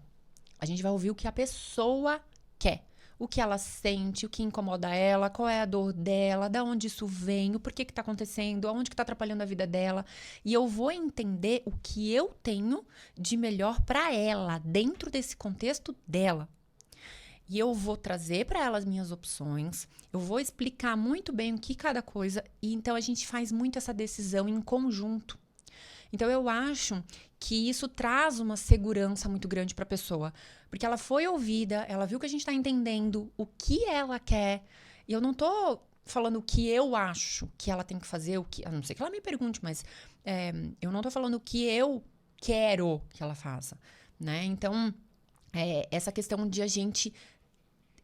A gente vai ouvir o que a pessoa quer. O que ela sente, o que incomoda ela, qual é a dor dela, da onde isso vem, o porquê que tá acontecendo, aonde que tá atrapalhando a vida dela. E eu vou entender o que eu tenho de melhor pra ela, dentro desse contexto dela. E eu vou trazer pra ela as minhas opções, eu vou explicar muito bem o que cada coisa, e então a gente faz muito essa decisão em conjunto. Então, eu acho que isso traz uma segurança muito grande para a pessoa. Porque ela foi ouvida, ela viu que a gente está entendendo o que ela quer. E eu não tô falando o que eu acho que ela tem que fazer, a não ser que ela me pergunte, mas eu não tô falando o que eu quero que ela faça. Né? Então, essa questão de a gente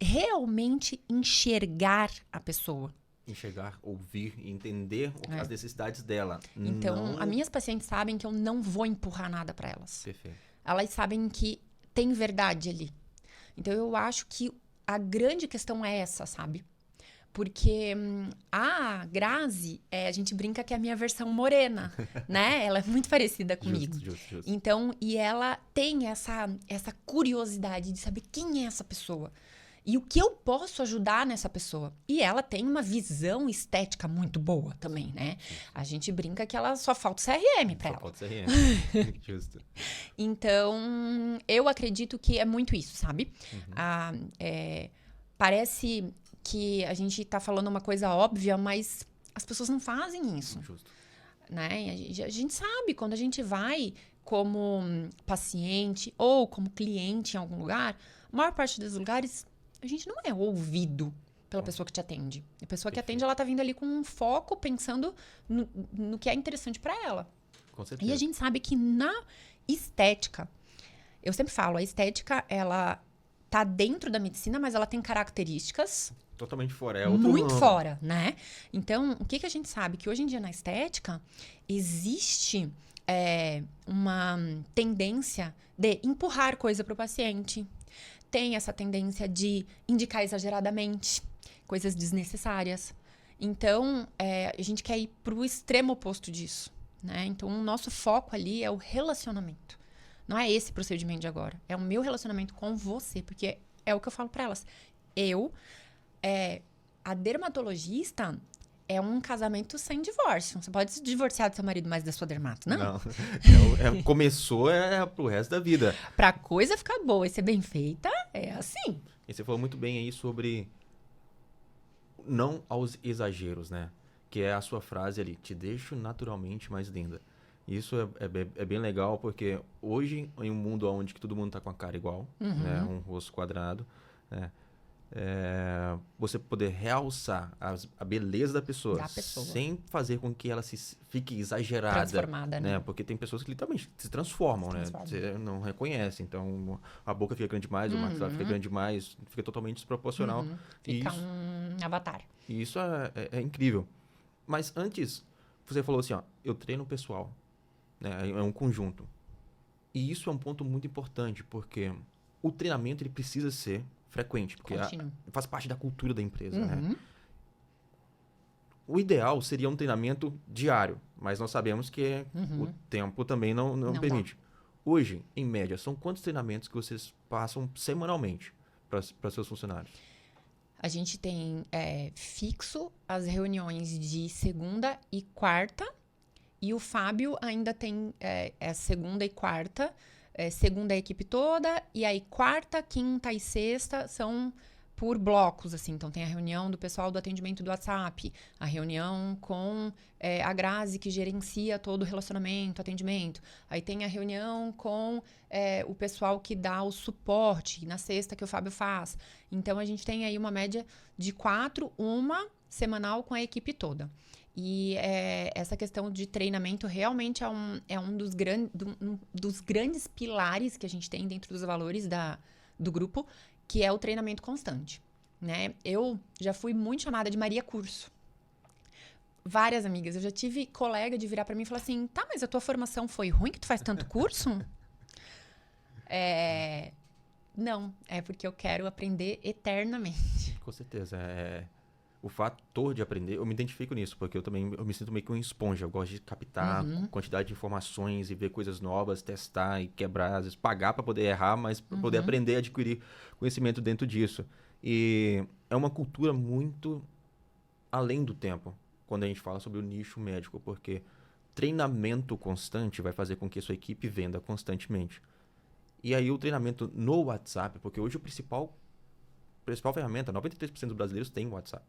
realmente enxergar a pessoa. Enxergar, ouvir e entender as necessidades dela. Então, as minhas pacientes sabem que eu não vou empurrar nada para elas. Perfeito. Elas sabem que tem verdade ali. Então, eu acho que a grande questão é essa, sabe? Porque a Grazi, a gente brinca que é a minha versão morena, né? Ela é muito parecida comigo. Justo. Então, e ela tem essa curiosidade de saber quem é essa pessoa. E o que eu posso ajudar nessa pessoa? E ela tem uma visão estética muito boa também, né? A gente brinca que ela só falta o CRM pra ela. Só falta o CRM. Justo. Então, eu acredito que é muito isso, sabe? Parece que a gente tá falando uma coisa óbvia, mas as pessoas não fazem isso. Justo. Né? A gente sabe, quando a gente vai como paciente ou como cliente em algum lugar, a maior parte dos lugares a gente não é ouvido pela pessoa que te atende. A pessoa que atende, ela tá vindo ali com um foco, pensando no que é interessante para ela. Com certeza. E a gente sabe que na estética, eu sempre falo, a estética, ela tá dentro da medicina, mas ela tem características totalmente fora. É outro muito ramo. fora, né? Então, o que a gente sabe? Que hoje em dia na estética existe uma tendência de empurrar coisa para o paciente. Tem essa tendência de indicar exageradamente coisas desnecessárias. Então, a gente quer ir para o extremo oposto disso, né? Então, o nosso foco ali é o relacionamento. Não é esse procedimento de agora. É o meu relacionamento com você, porque é o que eu falo para elas. A dermatologista é um casamento sem divórcio. Você pode se divorciar do seu marido, mas da sua dermato, não? Começou pro resto da vida. Pra coisa ficar boa e ser bem feita, é assim. E você falou muito bem aí sobre não aos exageros, né? Que é a sua frase ali, te deixo naturalmente mais linda. Isso é bem legal, porque hoje, em um mundo onde todo mundo tá com a cara igual, né? Um rosto quadrado, né? Você poder realçar a beleza da pessoa, sem fazer com que ela fique exagerada. Transformada, né? Porque tem pessoas que literalmente se transformam, né? Você não reconhece. Então, a boca fica grande demais, o maxilar fica grande demais, fica totalmente desproporcional. Fica um avatar. E isso é incrível. Mas antes, você falou assim, ó, eu treino o pessoal, né? É um conjunto. E isso é um ponto muito importante, porque o treinamento ele precisa ser frequente, porque faz parte da cultura da empresa, né? O ideal seria um treinamento diário, mas nós sabemos que o tempo também não permite. Hoje, em média, são quantos treinamentos que vocês passam semanalmente para seus funcionários? A gente tem fixo as reuniões de segunda e quarta, e o Fábio ainda tem segunda e quarta. Segunda a equipe toda, e aí quarta, quinta e sexta são por blocos, assim. Então, tem a reunião do pessoal do atendimento do WhatsApp, a reunião com a Grazi, que gerencia todo o relacionamento, atendimento. Aí tem a reunião com o pessoal que dá o suporte, na sexta que o Fábio faz. Então, a gente tem aí uma média de 4, uma semanal com a equipe toda. E essa questão de treinamento realmente é um dos grandes pilares que a gente tem dentro dos valores do grupo, que é o treinamento constante, né? Eu já fui muito chamada de Maria Curso. Várias amigas. Eu já tive colega de virar pra mim e falar assim, tá, mas a tua formação foi ruim que tu faz tanto curso? Não, é porque eu quero aprender eternamente. Com certeza. O fator de aprender, eu me identifico nisso, porque eu me sinto meio que uma esponja. Eu gosto de captar quantidade de informações e ver coisas novas, testar e quebrar, às vezes pagar para poder errar, mas para poder aprender e adquirir conhecimento dentro disso. E é uma cultura muito além do tempo, quando a gente fala sobre o nicho médico, porque treinamento constante vai fazer com que a sua equipe venda constantemente. E aí o treinamento no WhatsApp, porque hoje a principal ferramenta, 93% dos brasileiros têm WhatsApp.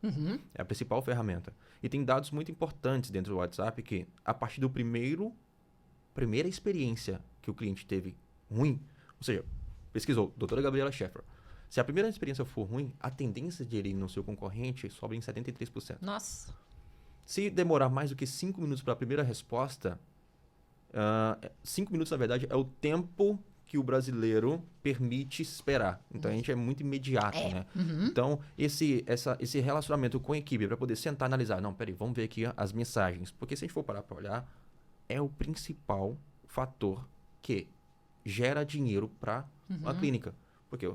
É a principal ferramenta. E tem dados muito importantes dentro do WhatsApp que, a partir do primeira experiência que o cliente teve ruim, ou seja, pesquisou, doutora Gabriela Scheffer, se a primeira experiência for ruim, a tendência de ele ir no seu concorrente sobe em 73%. Nossa. Se demorar mais do que 5 minutos para a primeira resposta, 5 minutos, na verdade, é o tempo que o brasileiro permite esperar. Então, a gente é muito imediato, né? Então, esse relacionamento com a equipe, para poder sentar e analisar, não, peraí, vamos ver aqui as mensagens. Porque se a gente for parar para olhar, é o principal fator que gera dinheiro para a clínica. Porque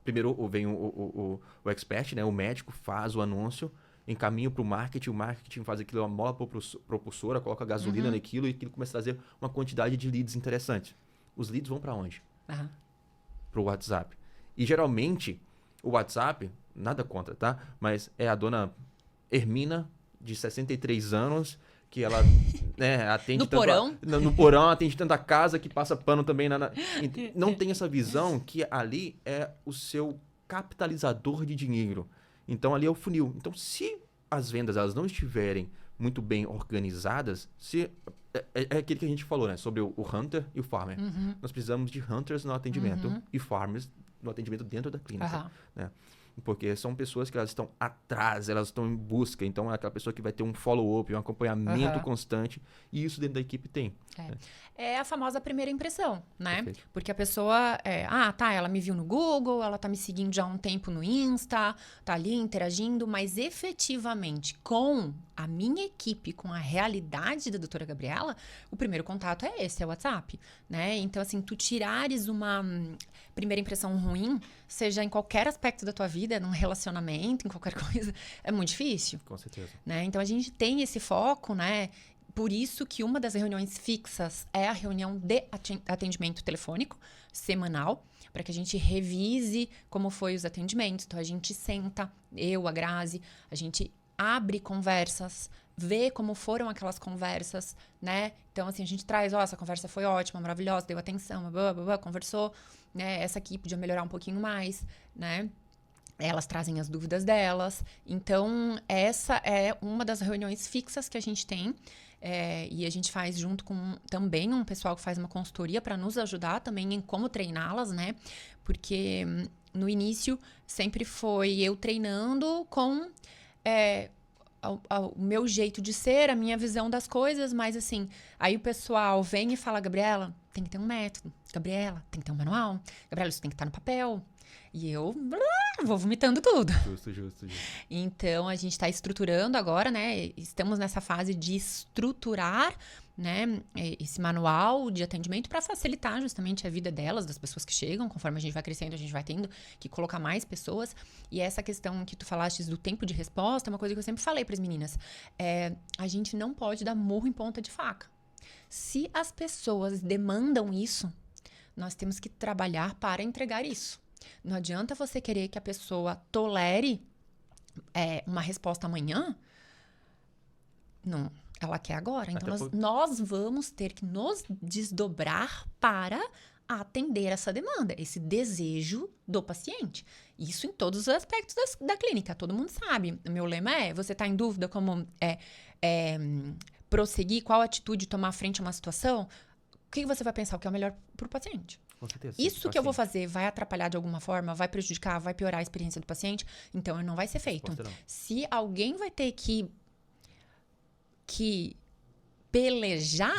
primeiro vem o expert, né? O médico faz o anúncio, encaminha para o marketing faz aquilo, uma mola propulsora, coloca gasolina naquilo e aquilo começa a trazer uma quantidade de leads interessante. Os leads vão para onde? Para o WhatsApp. E geralmente, o WhatsApp, nada contra, tá? Mas é a dona Hermina, de 63 anos, que ela atende... No porão? No porão, atende tanta casa que passa pano também. Não tem essa visão que ali é o seu capitalizador de dinheiro. Então, ali é o funil. Então, se as vendas elas não estiverem muito bem organizadas, é aquilo que a gente falou, né? Sobre o hunter e o farmer. Nós precisamos de hunters no atendimento e farmers no atendimento dentro da clínica, né? Porque são pessoas que elas estão atrás, elas estão em busca. Então, é aquela pessoa que vai ter um follow-up, um acompanhamento constante. E isso dentro da equipe tem. É a famosa primeira impressão, né? Perfeito. Porque a pessoa... ela me viu no Google, ela tá me seguindo já há um tempo no Insta, tá ali interagindo, mas efetivamente com a minha equipe, com a realidade da doutora Gabriela, o primeiro contato é esse, é o WhatsApp, né? Então, assim, tu tirares uma primeira impressão ruim, seja em qualquer aspecto da tua vida, num relacionamento, em qualquer coisa, é muito difícil. Com certeza. Né? Então, a gente tem esse foco, né? Por isso que uma das reuniões fixas é a reunião de atendimento telefônico semanal, para que a gente revise como foi os atendimentos. Então, a gente senta, eu, a Grazi, a gente abre conversas, vê como foram aquelas conversas, né? Então, assim, a gente traz, essa conversa foi ótima, maravilhosa, deu atenção, conversou, né? Essa aqui podia melhorar um pouquinho mais, né? Elas trazem as dúvidas delas. Então, essa é uma das reuniões fixas que a gente tem. E a gente faz junto com também um pessoal que faz uma consultoria para nos ajudar também em como treiná-las, né? Porque no início sempre foi eu treinando com o meu jeito de ser, a minha visão das coisas, mas assim, aí o pessoal vem e fala, Gabriela, tem que ter um método. Gabriela, tem que ter um manual. Gabriela, isso tem que estar no papel. E eu vou vomitando tudo. Justo. Então, a gente está estruturando agora, né? Estamos nessa fase de estruturar, né, esse manual de atendimento para facilitar justamente a vida delas, das pessoas que chegam. Conforme a gente vai crescendo, a gente vai tendo que colocar mais pessoas. E essa questão que tu falaste do tempo de resposta é uma coisa que eu sempre falei para as meninas. A gente não pode dar murro em ponta de faca. Se as pessoas demandam isso, nós temos que trabalhar para entregar isso. Não adianta você querer que a pessoa tolere uma resposta amanhã. Não, ela quer agora. Então, nós vamos ter que nos desdobrar para atender essa demanda, esse desejo do paciente. Isso em todos os aspectos da clínica. Todo mundo sabe. O meu lema você está em dúvida como prosseguir, qual atitude tomar frente a uma situação? O que você vai pensar? O que é o melhor para o paciente? Com certeza. Isso que eu vou fazer vai atrapalhar de alguma forma, vai prejudicar, vai piorar a experiência do paciente, então não vai ser feito. Se alguém vai ter que que pelejar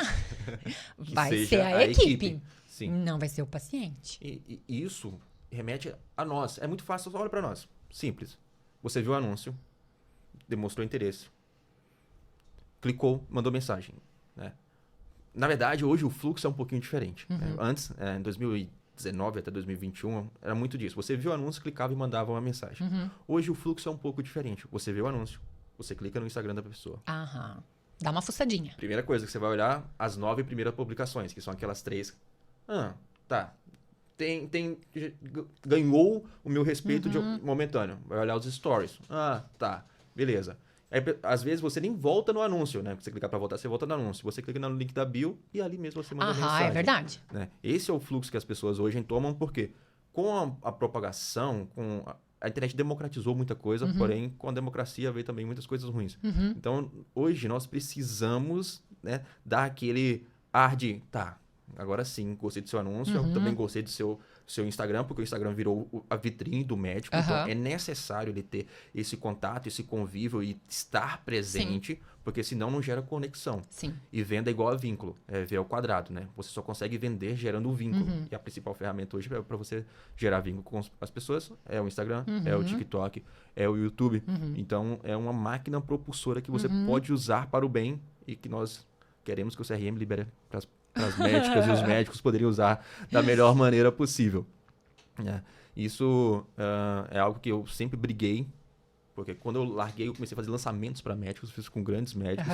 Que vai seja ser a equipe. Sim. Não vai ser o paciente. E isso remete a nós. É muito fácil, só olha para nós. Simples. Você viu o anúncio, demonstrou interesse, clicou, mandou mensagem, né? Na verdade, hoje o fluxo é um pouquinho diferente. Né? Antes, em 2019 até 2021, era muito disso. Você viu o anúncio, clicava e mandava uma mensagem. Hoje o fluxo é um pouco diferente. Você vê o anúncio, você clica no Instagram da pessoa. Aham. Dá uma fuçadinha. Primeira coisa que você vai olhar, as 9 primeiras publicações, que são aquelas 3. Tá. Ganhou o meu respeito momentâneo. Vai olhar os stories. Tá. Beleza. Aí, às vezes você nem volta no anúncio, né? Você clicar para voltar, você volta no anúncio. Você clica no link da bio e ali mesmo você manda mensagem. É verdade. Né? Esse é o fluxo que as pessoas hoje tomam, porque com a propagação, a internet democratizou muita coisa, porém, com a democracia veio também muitas coisas ruins. Então, hoje nós precisamos, né, dar aquele ar de, agora sim, gostei do seu anúncio, eu também gostei do seu Instagram, porque o Instagram virou a vitrine do médico, então é necessário ele ter esse contato, esse convívio e estar presente, porque senão não gera conexão. Sim. E venda é igual a vínculo, V ao quadrado, né? Você só consegue vender gerando um vínculo. E a principal ferramenta hoje para você gerar vínculo com as pessoas é o Instagram, é o TikTok, é o YouTube. Então, é uma máquina propulsora que você pode usar para o bem e que nós queremos que o CRM libere para as médicas e os médicos poderiam usar da melhor maneira possível. Isso é algo que eu sempre briguei, porque quando eu larguei, eu comecei a fazer lançamentos para médicos, fiz com grandes médicos.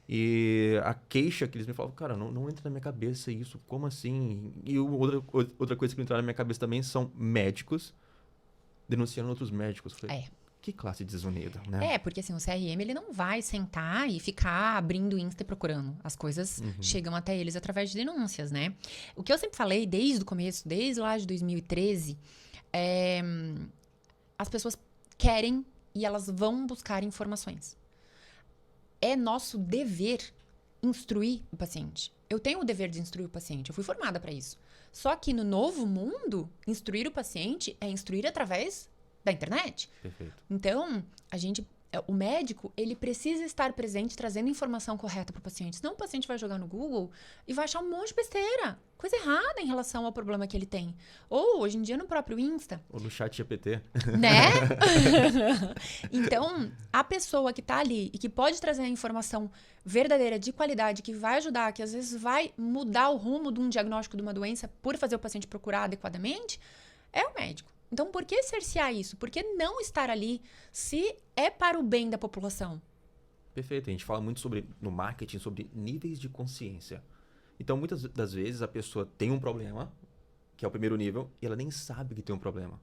E a queixa que eles me falavam, cara, não entra na minha cabeça isso, como assim? E outra coisa que não entra na minha cabeça também são médicos denunciando outros médicos. Eu falei, que classe desunida, né? Porque assim, o CRM ele não vai sentar e ficar abrindo Insta e procurando. As coisas chegam até eles através de denúncias, né? O que eu sempre falei desde o começo, desde lá de 2013, as pessoas querem e elas vão buscar informações. É nosso dever instruir o paciente. Eu tenho o dever de instruir o paciente, eu fui formada para isso. Só que no novo mundo, instruir o paciente é instruir através da internet. Perfeito. Então, o médico, ele precisa estar presente trazendo informação correta para o paciente. Senão o paciente vai jogar no Google e vai achar um monte de besteira. Coisa errada em relação ao problema que ele tem. Ou, hoje em dia, no próprio Insta. Ou no chat GPT. Né? Então, a pessoa que está ali e que pode trazer a informação verdadeira, de qualidade, que vai ajudar, que às vezes vai mudar o rumo de um diagnóstico de uma doença por fazer o paciente procurar adequadamente, é o médico. Então, por que cercear isso? Por que não estar ali se é para o bem da população? Perfeito. A gente fala muito no marketing sobre níveis de consciência. Então, muitas das vezes, a pessoa tem um problema, que é o primeiro nível, e ela nem sabe que tem um problema.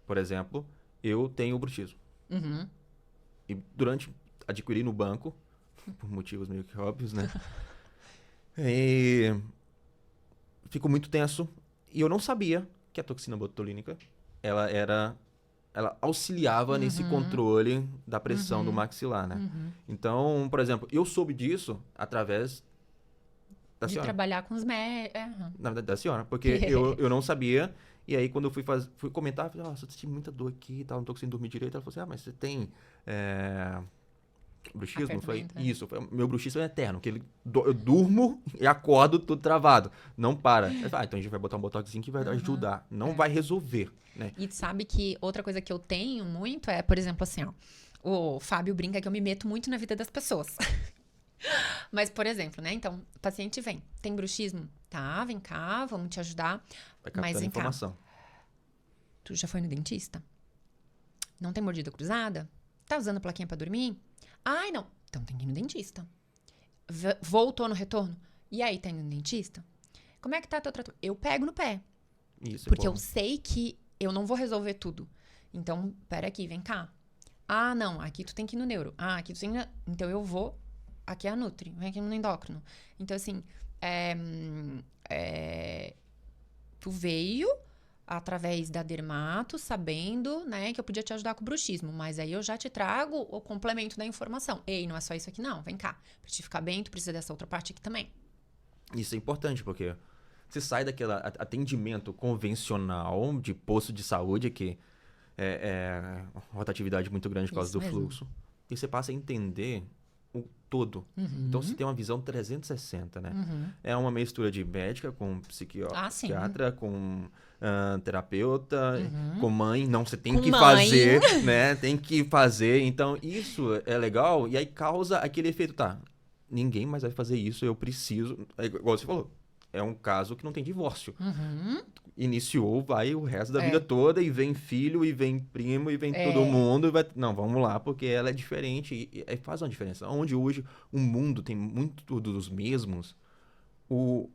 Por exemplo, eu tenho bruxismo. E durante adquiri no banco, por motivos meio que óbvios, né? E fico muito tenso. E eu não sabia que a toxina botulínica, ela auxiliava nesse controle da pressão do maxilar, né? Então, por exemplo, eu soube disso através da senhora. De trabalhar com os médicos. Na verdade, da senhora, porque eu não sabia. E aí, quando eu fui comentar, eu falei, eu senti muita dor aqui e tal, não tô conseguindo dormir direito. Ela falou assim, mas você tem bruxismo? Eu falei, isso. Meu bruxismo é eterno, que eu durmo e acordo tudo travado. Não para. Eu falei, então a gente vai botar um botoxinho que vai ajudar. Não vai resolver, né? E sabe que outra coisa que eu tenho muito é, por exemplo, assim, o Fábio brinca que eu me meto muito na vida das pessoas. Mas, por exemplo, né? Então, o paciente tem bruxismo? Tá, vem cá, vamos te ajudar. Vai captando Mas vem informação. cá. Tu já foi no dentista? Não tem mordida cruzada? Tá usando plaquinha pra dormir? Ai, não. Então tem que ir no dentista. Voltou no retorno? E aí, tá indo no dentista? Como é que tá teu tratamento? Eu pego no pé. Isso, porque eu sei que eu não vou resolver tudo. Então, pera aqui, vem cá. Ah, não, aqui tu tem que ir no neuro. Ah, aqui tu tem que... Então eu vou... Aqui é a Nutri, vem aqui no endócrino. Então, assim, tu veio através da dermato, sabendo, né, que eu podia te ajudar com o bruxismo. Mas aí eu já te trago o complemento da informação. Ei, não é só isso aqui não, vem cá. Pra te ficar bem, tu precisa dessa outra parte aqui também. Isso é importante, porque você sai daquele atendimento convencional de posto de saúde, que é rotatividade muito grande por causa do fluxo. E você passa a entender o todo. Então, você tem uma visão 360, né? É uma mistura de médica com sim. psiquiatra, com terapeuta, com mãe. Não, você tem Com que mãe. fazer, né? Tem que fazer. Então, isso é legal. E aí causa aquele efeito, tá? Ninguém mais vai fazer isso, eu preciso. É igual você falou. É um caso que não tem divórcio. Iniciou, vai o resto da vida toda, e vem filho, e vem primo, e vem todo mundo. Não, vamos lá, porque ela é diferente e faz uma diferença. Onde hoje o mundo tem muito dos mesmos, o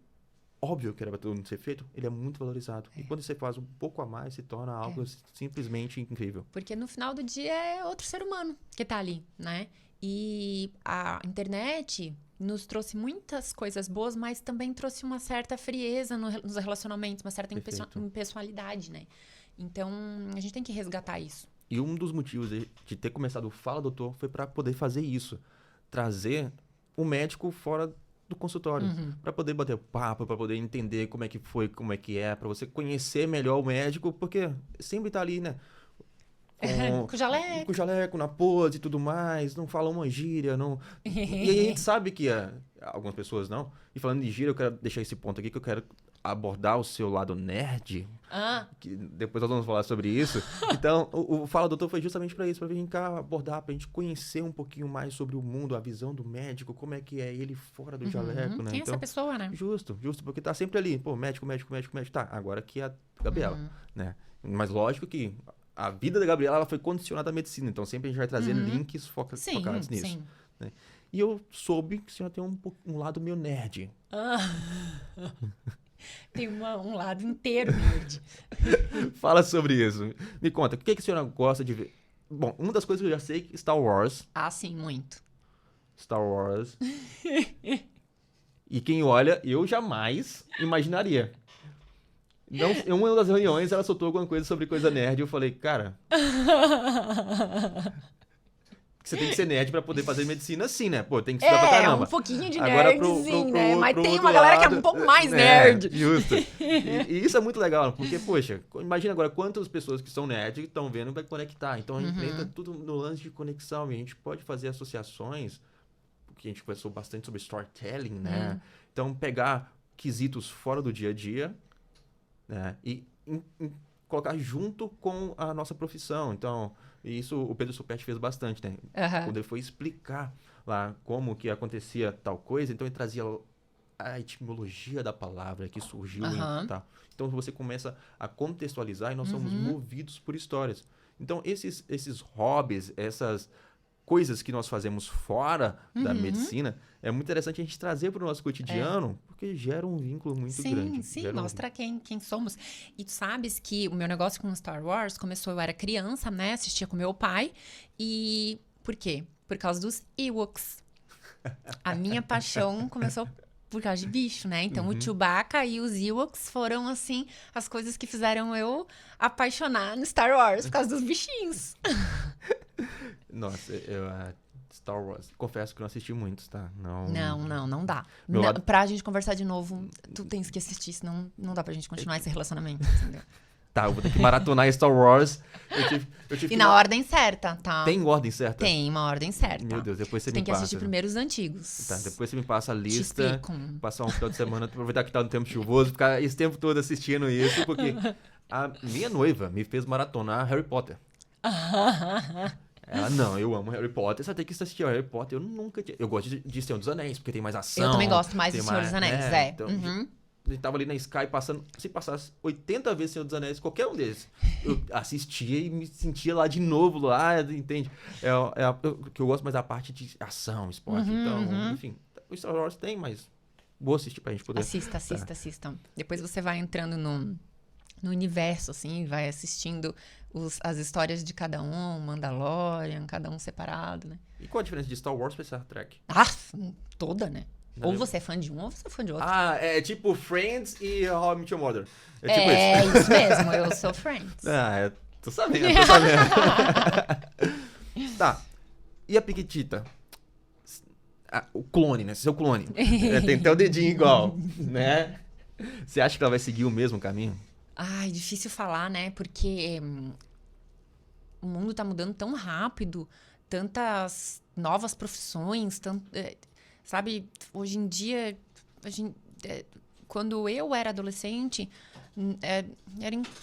óbvio que era pra todo mundo ser feito, ele é muito valorizado. E quando você faz um pouco a mais, se torna algo simplesmente incrível. Porque no final do dia é outro ser humano que tá ali, né? E a internet nos trouxe muitas coisas boas, mas também trouxe uma certa frieza nos relacionamentos, uma certa impessoalidade, né? Então, a gente tem que resgatar isso. E um dos motivos de ter começado o Fala Doutor foi para poder fazer isso. Trazer o médico fora do consultório. Para poder bater papo, para poder entender como é que foi, como é que é, para você conhecer melhor o médico, porque sempre tá ali, né? Com jaleco. Com jaleco, na pose e tudo mais, não fala uma gíria, não... E aí a gente sabe que algumas pessoas não. E falando de gíria, eu quero deixar esse ponto aqui, que eu quero abordar o seu lado nerd, que depois nós vamos falar sobre isso. Então, o Fala Doutor foi justamente para isso, para vir cá abordar, pra gente conhecer um pouquinho mais sobre o mundo, a visão do médico, como é que é ele fora do jaleco, né? Quem é essa pessoa, né? Justo, porque tá sempre ali, pô, médico. Tá, agora aqui é a Gabriela, né? Mas lógico que a vida da Gabriela, ela foi condicionada à medicina, então sempre a gente vai trazer links focados nisso. Sim. Né? E eu soube que a senhora tem um lado meio nerd. Tem um lado inteiro nerd. Fala sobre isso. Me conta, o que a senhora gosta de ver? Bom, uma das coisas que eu já sei é que Star Wars. Sim, muito. Star Wars. E quem olha, eu jamais imaginaria. Não, em uma das reuniões, ela soltou alguma coisa sobre coisa nerd. E eu falei, cara... Você tem que ser nerd pra poder fazer medicina assim, né? Pô, tem que estudar pra caramba. Um pouquinho de Agora, nerd, sim, né? Mas tem outro uma galera que é lado, um pouco mais nerd. Justo. E isso é muito legal, porque, poxa, imagina agora quantas pessoas que são nerd estão vendo e vai conectar. Então, a gente entra tudo no lance de conexão. E a gente pode fazer associações, porque a gente conversou bastante sobre storytelling, né? Então, pegar quesitos fora do dia a dia, né? E colocar junto com a nossa profissão. Então, isso o Pedro Superti fez bastante, né? Quando ele foi explicar lá como que acontecia tal coisa, então ele trazia a etimologia da palavra que surgiu e tal. Então, você começa a contextualizar e nós somos movidos por histórias. Então, esses hobbies, essas coisas que nós fazemos fora da medicina, é muito interessante a gente trazer para o nosso cotidiano, porque gera um vínculo muito grande. Sim, mostra quem somos. E tu sabes que o meu negócio com Star Wars começou, eu era criança, né? Assistia com meu pai. E por quê? Por causa dos Ewoks. A minha paixão começou por causa de bicho, né? Então, o Chewbacca e os Ewoks foram, assim, as coisas que fizeram eu apaixonar no Star Wars, por causa dos bichinhos. Nossa, Star Wars, confesso que não assisti muitos, tá? Não dá. Pra gente conversar de novo, tu tens que assistir, senão não dá pra gente continuar esse relacionamento, entendeu? Tá, eu vou ter que maratonar Star Wars. Eu tive na ordem certa, tá? Tem ordem certa? Tem uma ordem certa. Meu Deus, depois você me passa. Tem que assistir primeiro os antigos. Tá, depois você me passa a lista. Passar um final de semana, aproveitar que tá no tempo chuvoso, ficar esse tempo todo assistindo isso, porque a minha noiva me fez maratonar Harry Potter. Ela, não, eu amo Harry Potter, você tem que assistir Harry Potter. Eu nunca tinha... Eu gosto de Senhor dos Anéis, porque tem mais ação. Eu também gosto mais de Senhor dos Anéis, Então, a gente tava ali na Sky passando... Se passasse 80 vezes Senhor dos Anéis, qualquer um desses, eu assistia e me sentia lá de novo, lá, entende? O que eu gosto mais da parte de ação, esporte. Então, enfim, o Star Wars tem, mas vou assistir pra gente poder... Assista. Depois você vai entrando no universo, assim, vai assistindo as histórias de cada um, Mandalorian, cada um separado, né? E qual a diferença de Star Wars pra Star Trek? Toda, né? Ou você é fã de um, ou você é fã de outro. É tipo Friends e How I Met Your Mother. É tipo isso mesmo, eu sou Friends. Tô sabendo. Tá, e a Piquitita? O clone, né? Seu clone. Tem até o dedinho igual, né? Você acha que ela vai seguir o mesmo caminho? Difícil falar, né? Porque o mundo tá mudando tão rápido, tantas novas profissões, sabe? Hoje em dia, quando eu era adolescente,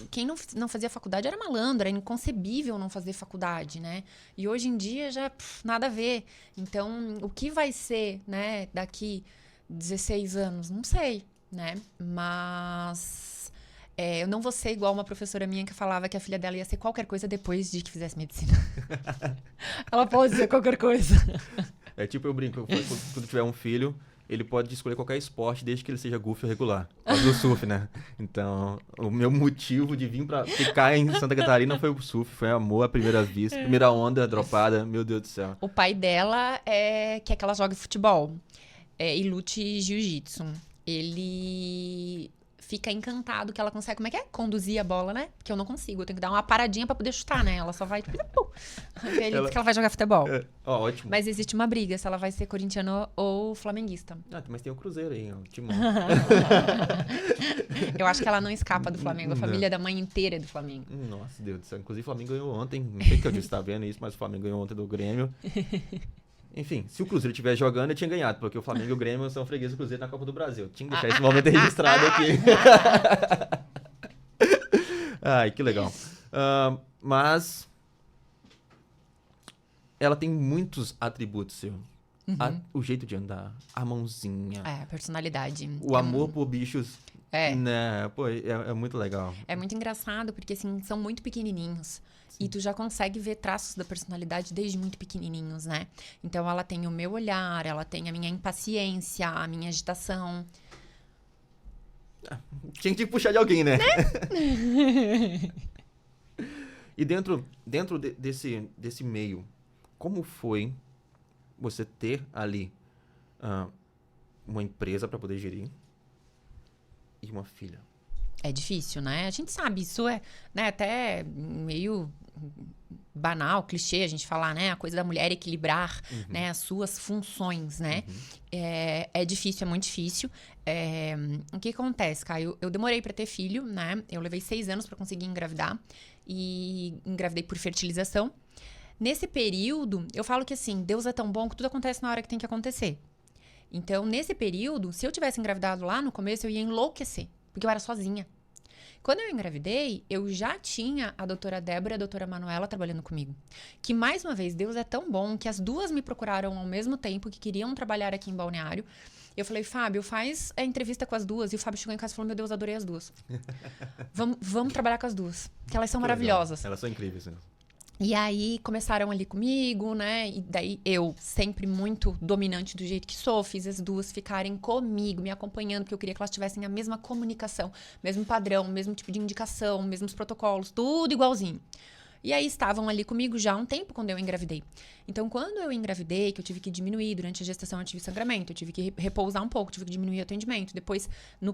quem não fazia faculdade era malandro, era inconcebível não fazer faculdade, né? E hoje em dia já nada a ver. Então, o que vai ser, né, daqui 16 anos? Não sei, né? Mas eu não vou ser igual uma professora minha que falava que a filha dela ia ser qualquer coisa depois de que fizesse medicina. Ela pode ser qualquer coisa. É tipo, eu brinco, quando tiver um filho, ele pode escolher qualquer esporte desde que ele seja goofy ou regular. Por causa do surf, né? Então, o meu motivo de vir pra ficar em Santa Catarina foi o surf, foi amor à primeira vista, primeira onda dropada, meu Deus do céu. O pai dela quer que ela jogue futebol e lute jiu-jitsu. Ele fica encantado que ela consegue, como é que é? Conduzir a bola, né? Porque eu não consigo, eu tenho que dar uma paradinha pra poder chutar, né? Ela só vai... Ele diz que ela vai jogar futebol. Ótimo. Mas existe uma briga, se ela vai ser corintiana ou flamenguista. Mas tem o Cruzeiro aí, o Timão. Eu acho que ela não escapa do Flamengo, a família da mãe inteira é do Flamengo. Nossa, Deus do céu. Inclusive, o Flamengo ganhou ontem. Não sei que eu estava vendo isso, mas o Flamengo ganhou ontem do Grêmio. Enfim, se o Cruzeiro estivesse jogando, eu tinha ganhado, porque o Flamengo e o Grêmio são fregueses do Cruzeiro na Copa do Brasil. Tinha que deixar esse momento registrado aqui. Ai, que legal. Mas ela tem muitos atributos, seu. O jeito de andar, a mãozinha. A personalidade. O amor por bichos. Né? Pô, é muito legal. É muito engraçado, porque assim, são muito pequenininhos. Sim. E tu já consegue ver traços da personalidade desde muito pequenininhos, né? Então, ela tem o meu olhar, ela tem a minha impaciência, a minha agitação. Tinha que puxar de alguém, né? E dentro desse meio, como foi você ter ali uma empresa para poder gerir e uma filha? É difícil, né? A gente sabe, isso é, né, até meio banal, clichê a gente falar, né? A coisa da mulher equilibrar, né, as suas funções, né? É difícil, é muito difícil. O que acontece, Caio? Eu demorei para ter filho, né? Eu levei 6 anos para conseguir engravidar e engravidei por fertilização. Nesse período, eu falo que assim, Deus é tão bom que tudo acontece na hora que tem que acontecer. Então, nesse período, se eu tivesse engravidado lá no começo, eu ia enlouquecer, porque eu era sozinha. Quando eu engravidei, eu já tinha a doutora Débora e a doutora Manuela trabalhando comigo. Que, mais uma vez, Deus é tão bom que as duas me procuraram ao mesmo tempo, que queriam trabalhar aqui em Balneário. Eu falei, Fábio, faz a entrevista com as duas. E o Fábio chegou em casa e falou, meu Deus, adorei as duas. Vamos trabalhar com as duas, porque elas são maravilhosas. Elas são incríveis, né? E aí, começaram ali comigo, né? E daí, eu, sempre muito dominante do jeito que sou, fiz as duas ficarem comigo, me acompanhando, porque eu queria que elas tivessem a mesma comunicação, mesmo padrão, mesmo tipo de indicação, mesmos protocolos, tudo igualzinho. E aí, estavam ali comigo já há um tempo quando eu engravidei. Então, quando eu engravidei, que eu tive que diminuir durante a gestação, eu tive sangramento, eu tive que repousar um pouco, tive que diminuir o atendimento. Depois, no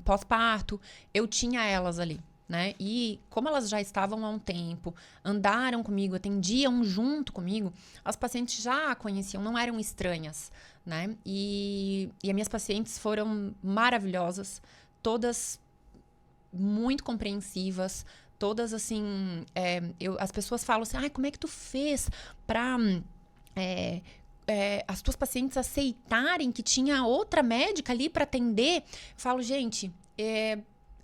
pós-parto, eu tinha elas ali. Né? E como elas já estavam há um tempo, andaram comigo, atendiam junto comigo, as pacientes já a conheciam, não eram estranhas, né? E as minhas pacientes foram maravilhosas, todas muito compreensivas, todas assim, as pessoas falam assim, como é que tu fez pra as tuas pacientes aceitarem que tinha outra médica ali pra atender? Eu falo, gente,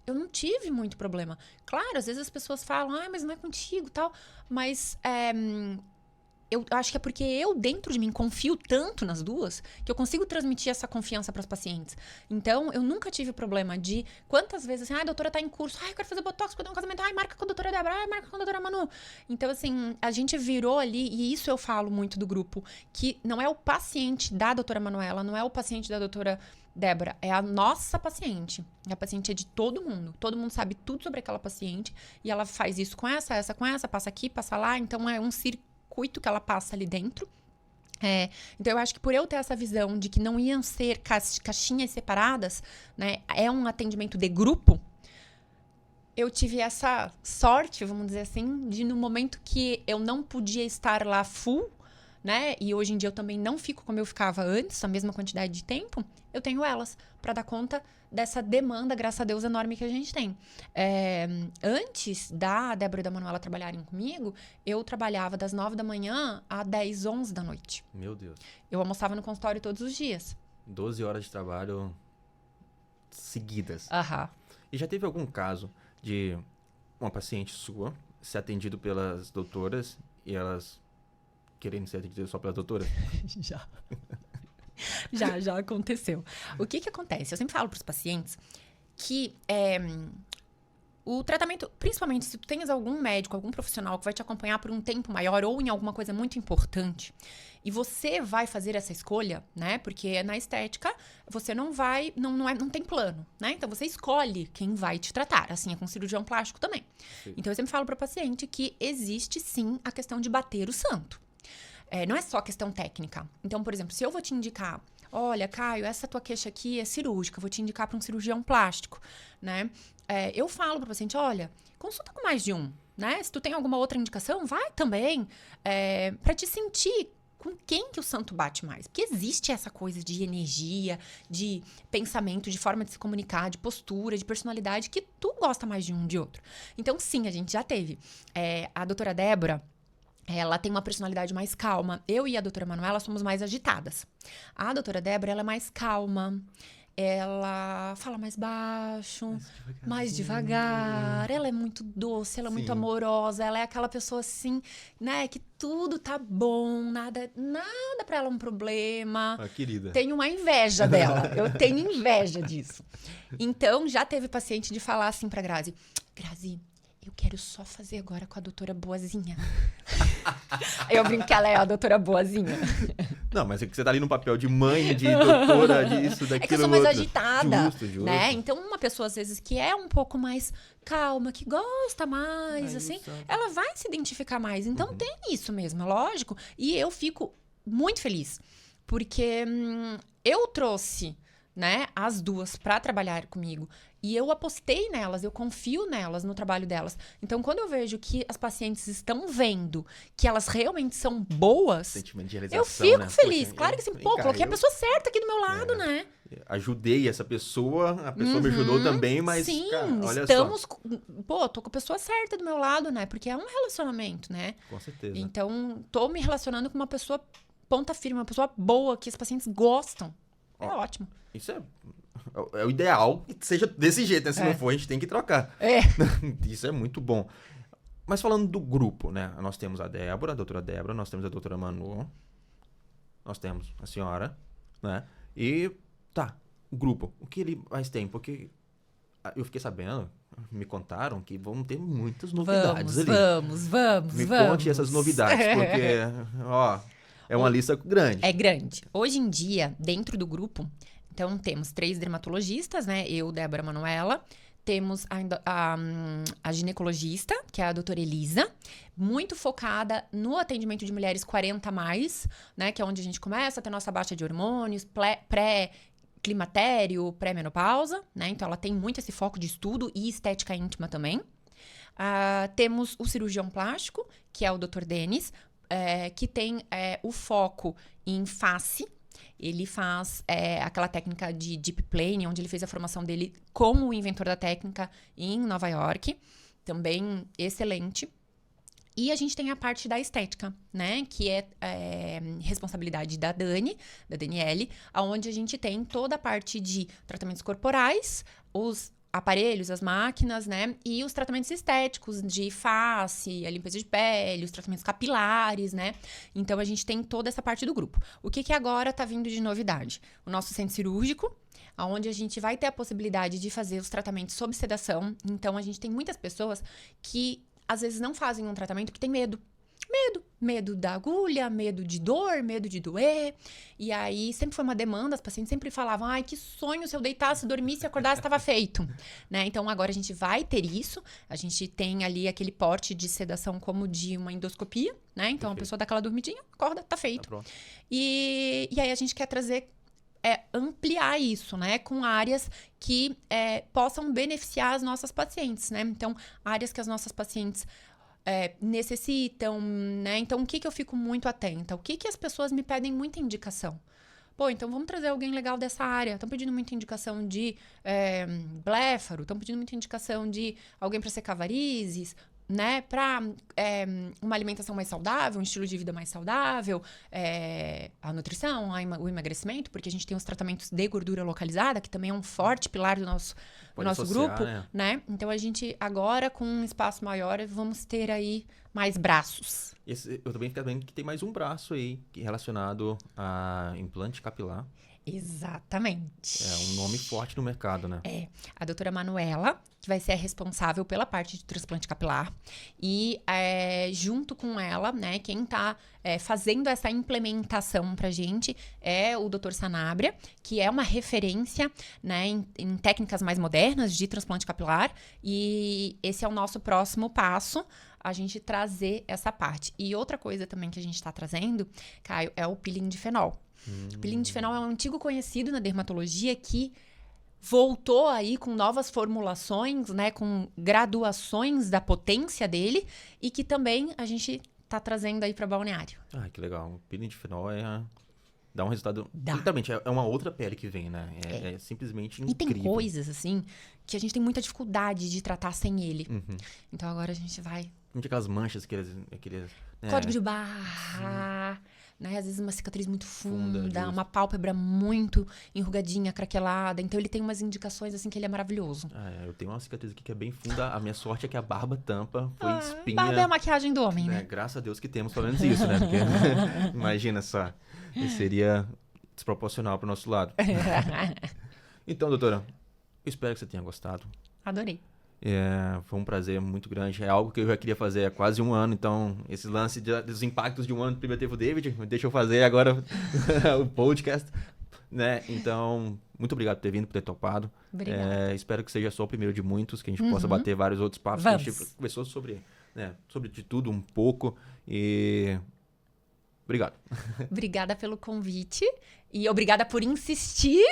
eu não tive muito problema. Claro, às vezes as pessoas falam, mas não é contigo e tal. Mas eu acho que é porque eu, dentro de mim, confio tanto nas duas que eu consigo transmitir essa confiança para as pacientes. Então, eu nunca tive problema de quantas vezes, assim, a doutora tá em curso, eu quero fazer botox para dar um casamento, marca com a doutora Débora, marca com a doutora Manu. Então, assim, a gente virou ali, e isso eu falo muito do grupo, que não é o paciente da doutora Manuela, não é o paciente da doutora Débora, é a nossa paciente. A paciente é de todo mundo. Todo mundo sabe tudo sobre aquela paciente. E ela faz isso com essa com essa, passa aqui, passa lá. Então, é um circuito que ela passa ali dentro. Então, eu acho que por eu ter essa visão de que não iam ser caixinhas separadas, né? É um atendimento de grupo. Eu tive essa sorte, vamos dizer assim, de no momento que eu não podia estar lá full, né? E hoje em dia eu também não fico como eu ficava antes, a mesma quantidade de tempo, eu tenho elas para dar conta dessa demanda, graças a Deus, enorme que a gente tem. Antes da Débora e da Manuela trabalharem comigo, eu trabalhava das 9 da manhã às 10, 11 da noite. Meu Deus. Eu almoçava no consultório todos os dias. 12 horas de trabalho seguidas. Aham. E já teve algum caso de uma paciente sua ser atendido pelas doutoras e elas querendo ser atendidas só pelas doutoras? Já aconteceu. O que acontece? Eu sempre falo para os pacientes que o tratamento, principalmente se tu tens algum médico, algum profissional que vai te acompanhar por um tempo maior ou em alguma coisa muito importante, e você vai fazer essa escolha, né? Porque na estética, você não vai, não tem plano, né? Então, você escolhe quem vai te tratar. Assim, é com cirurgião plástico também. Sim. Então, eu sempre falo para o paciente que existe, sim, a questão de bater o santo. Não é só questão técnica. Então, por exemplo, se eu vou te indicar, olha, Caio, essa tua queixa aqui é cirúrgica, eu vou te indicar para um cirurgião plástico, né? Eu falo para o paciente, olha, consulta com mais de um, né? Se tu tem alguma outra indicação, vai também, para te sentir com quem que o santo bate mais. Porque existe essa coisa de energia, de pensamento, de forma de se comunicar, de postura, de personalidade, que tu gosta mais de um de outro. Então, sim, a gente já teve. A doutora Débora, ela tem uma personalidade mais calma. Eu e a doutora Manuela somos mais agitadas. A doutora Débora, ela é mais calma. Ela fala mais baixo, mais devagar. Ela é muito doce, ela é muito amorosa. Ela é aquela pessoa assim, né? Que tudo tá bom, nada pra ela é um problema. Ah, querida. Tenho uma inveja dela. Eu tenho inveja disso. Então, já teve paciente de falar assim pra Grazi. Grazi, eu quero só fazer agora com a doutora Boazinha. Aí eu brinco que ela é a doutora Boazinha. Não, mas é que você tá ali no papel de mãe, de doutora, disso, daquilo, é que eu sou mais outro. agitada, Justo. né? Então, uma pessoa, às vezes, que é um pouco mais calma, que gosta mais, assim, ela vai se identificar mais. Então, tem isso mesmo, é lógico. E eu fico muito feliz, porque eu trouxe, né, as duas para trabalhar comigo. E eu apostei nelas, eu confio nelas, no trabalho delas. Então, quando eu vejo que as pacientes estão vendo que elas realmente são boas, sentimento de realização, eu fico né? feliz. Poxa, claro que sim. Pô, coloquei a pessoa certa aqui do meu lado, né? Ajudei essa pessoa, a pessoa me ajudou também, mas, sim, cara, olha estamos... só. Pô, tô com a pessoa certa do meu lado, né? Porque é um relacionamento, né? Com certeza. Então, tô me relacionando com uma pessoa ponta firme, uma pessoa boa, que os pacientes gostam. É ótimo. Isso é o ideal que seja desse jeito, né? Se não for, a gente tem que trocar. Isso é muito bom. Mas falando do grupo, né? Nós temos a Débora, a doutora Débora, nós temos a doutora Manu, nós temos a senhora, né? E, o grupo, o que ele mais tem? Porque eu fiquei sabendo, me contaram que vão ter muitas novidades ali. Vamos. Me conte essas novidades, porque, é uma lista grande. É grande. Hoje em dia, dentro do grupo, então temos 3 dermatologistas, né? Eu, Débora, Manuela. Temos a ginecologista, que é a doutora Elisa, muito focada no atendimento de mulheres 40 a mais, né? Que é onde a gente começa a ter nossa baixa de hormônios, pré-climatério, pré-menopausa, né? Então, ela tem muito esse foco de estudo e estética íntima também. Temos o cirurgião plástico, que é o Dr. Denis, que tem o foco em face. Ele faz aquela técnica de deep plane, onde ele fez a formação dele como o inventor da técnica em Nova York. Também excelente. E a gente tem a parte da estética, né? Que é responsabilidade da Daniele, onde a gente tem toda a parte de tratamentos corporais, os aparelhos, as máquinas, né? E os tratamentos estéticos de face, a limpeza de pele, os tratamentos capilares, né? Então, a gente tem toda essa parte do grupo. O que agora tá vindo de novidade? O nosso centro cirúrgico, onde a gente vai ter a possibilidade de fazer os tratamentos sob sedação. Então, a gente tem muitas pessoas que, às vezes, não fazem um tratamento que tem medo. Medo da agulha, medo de dor, medo de doer. E aí, sempre foi uma demanda, as pacientes sempre falavam, ai, que sonho, se eu deitasse, dormisse e acordasse, estava feito. Né? Então, agora a gente vai ter isso. A gente tem ali aquele porte de sedação como de uma endoscopia, né? Então, a pessoa dá aquela dormidinha, acorda, tá feito. Tá pronto. E aí, a gente quer trazer, ampliar isso, né? Com áreas que possam beneficiar as nossas pacientes, né? Então, áreas que as nossas pacientes necessitam, né? Então, o que que eu fico muito atenta? O que que as pessoas me pedem muita indicação? Pô, então vamos trazer alguém legal dessa área. Estão pedindo muita indicação de bléfaro, estão pedindo muita indicação de alguém para secar varizes, né? Para uma alimentação mais saudável, um estilo de vida mais saudável, a nutrição, o emagrecimento, porque a gente tem os tratamentos de gordura localizada, que também é um forte pilar do nosso grupo, né? Então a gente agora, com um espaço maior, vamos ter aí mais braços. Eu também fiquei sabendo que tem mais um braço aí relacionado a implante capilar. Exatamente. É um nome forte no mercado, né? A doutora Manuela, que vai ser a responsável pela parte de transplante capilar. E junto com ela, né, quem tá fazendo essa implementação pra gente é o doutor Sanabria, que é uma referência, né, em técnicas mais modernas de transplante capilar. E esse é o nosso próximo passo, a gente trazer essa parte. E outra coisa também que a gente tá trazendo, Caio, é o peeling de fenol. O peeling de fenol é um antigo conhecido na dermatologia que voltou aí com novas formulações, né, com graduações da potência dele e que também a gente tá trazendo aí para balneário. Ah, que legal. O peeling de fenol dá um resultado... Dá. Literalmente, é uma outra pele que vem, né? É simplesmente incrível. E tem coisas, assim, que a gente tem muita dificuldade de tratar sem ele. Então agora a gente vai... Não tinha aquelas manchas, aqueles Código de barra... Né? Às vezes uma cicatriz muito funda, justo. uma pálpebra muito enrugadinha, craquelada. Então ele tem umas indicações assim que ele é maravilhoso. Eu tenho uma cicatriz aqui que é bem funda. A minha sorte é que a barba tampa, foi espinha. Barba é a maquiagem do homem, né? Graças a Deus que temos pelo menos isso, né? Porque imagina só, seria desproporcional pro nosso lado. Então, doutora, eu espero que você tenha gostado. Adorei. Foi um prazer muito grande. É algo que eu já queria fazer há quase um ano. Então, esse lance dos impactos de um ano, primeiro teve o David, deixa eu fazer agora o podcast, né? Então, muito obrigado por ter vindo, por ter topado. Espero que seja só o primeiro de muitos, que a gente possa bater vários outros papos. Vamos. Que a gente conversou sobre de tudo um pouco. E obrigado. Obrigada pelo convite e obrigada por insistir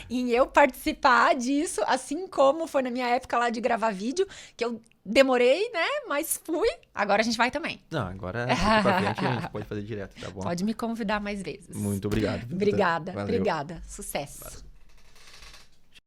em eu participar disso, assim como foi na minha época lá de gravar vídeo, que eu demorei, né? Mas fui. Agora a gente vai também. Não, agora daqui pra frente a gente pode fazer direto, tá bom? Pode me convidar mais vezes. Muito obrigado. Obrigada, Valeu. obrigada. Sucesso. Valeu.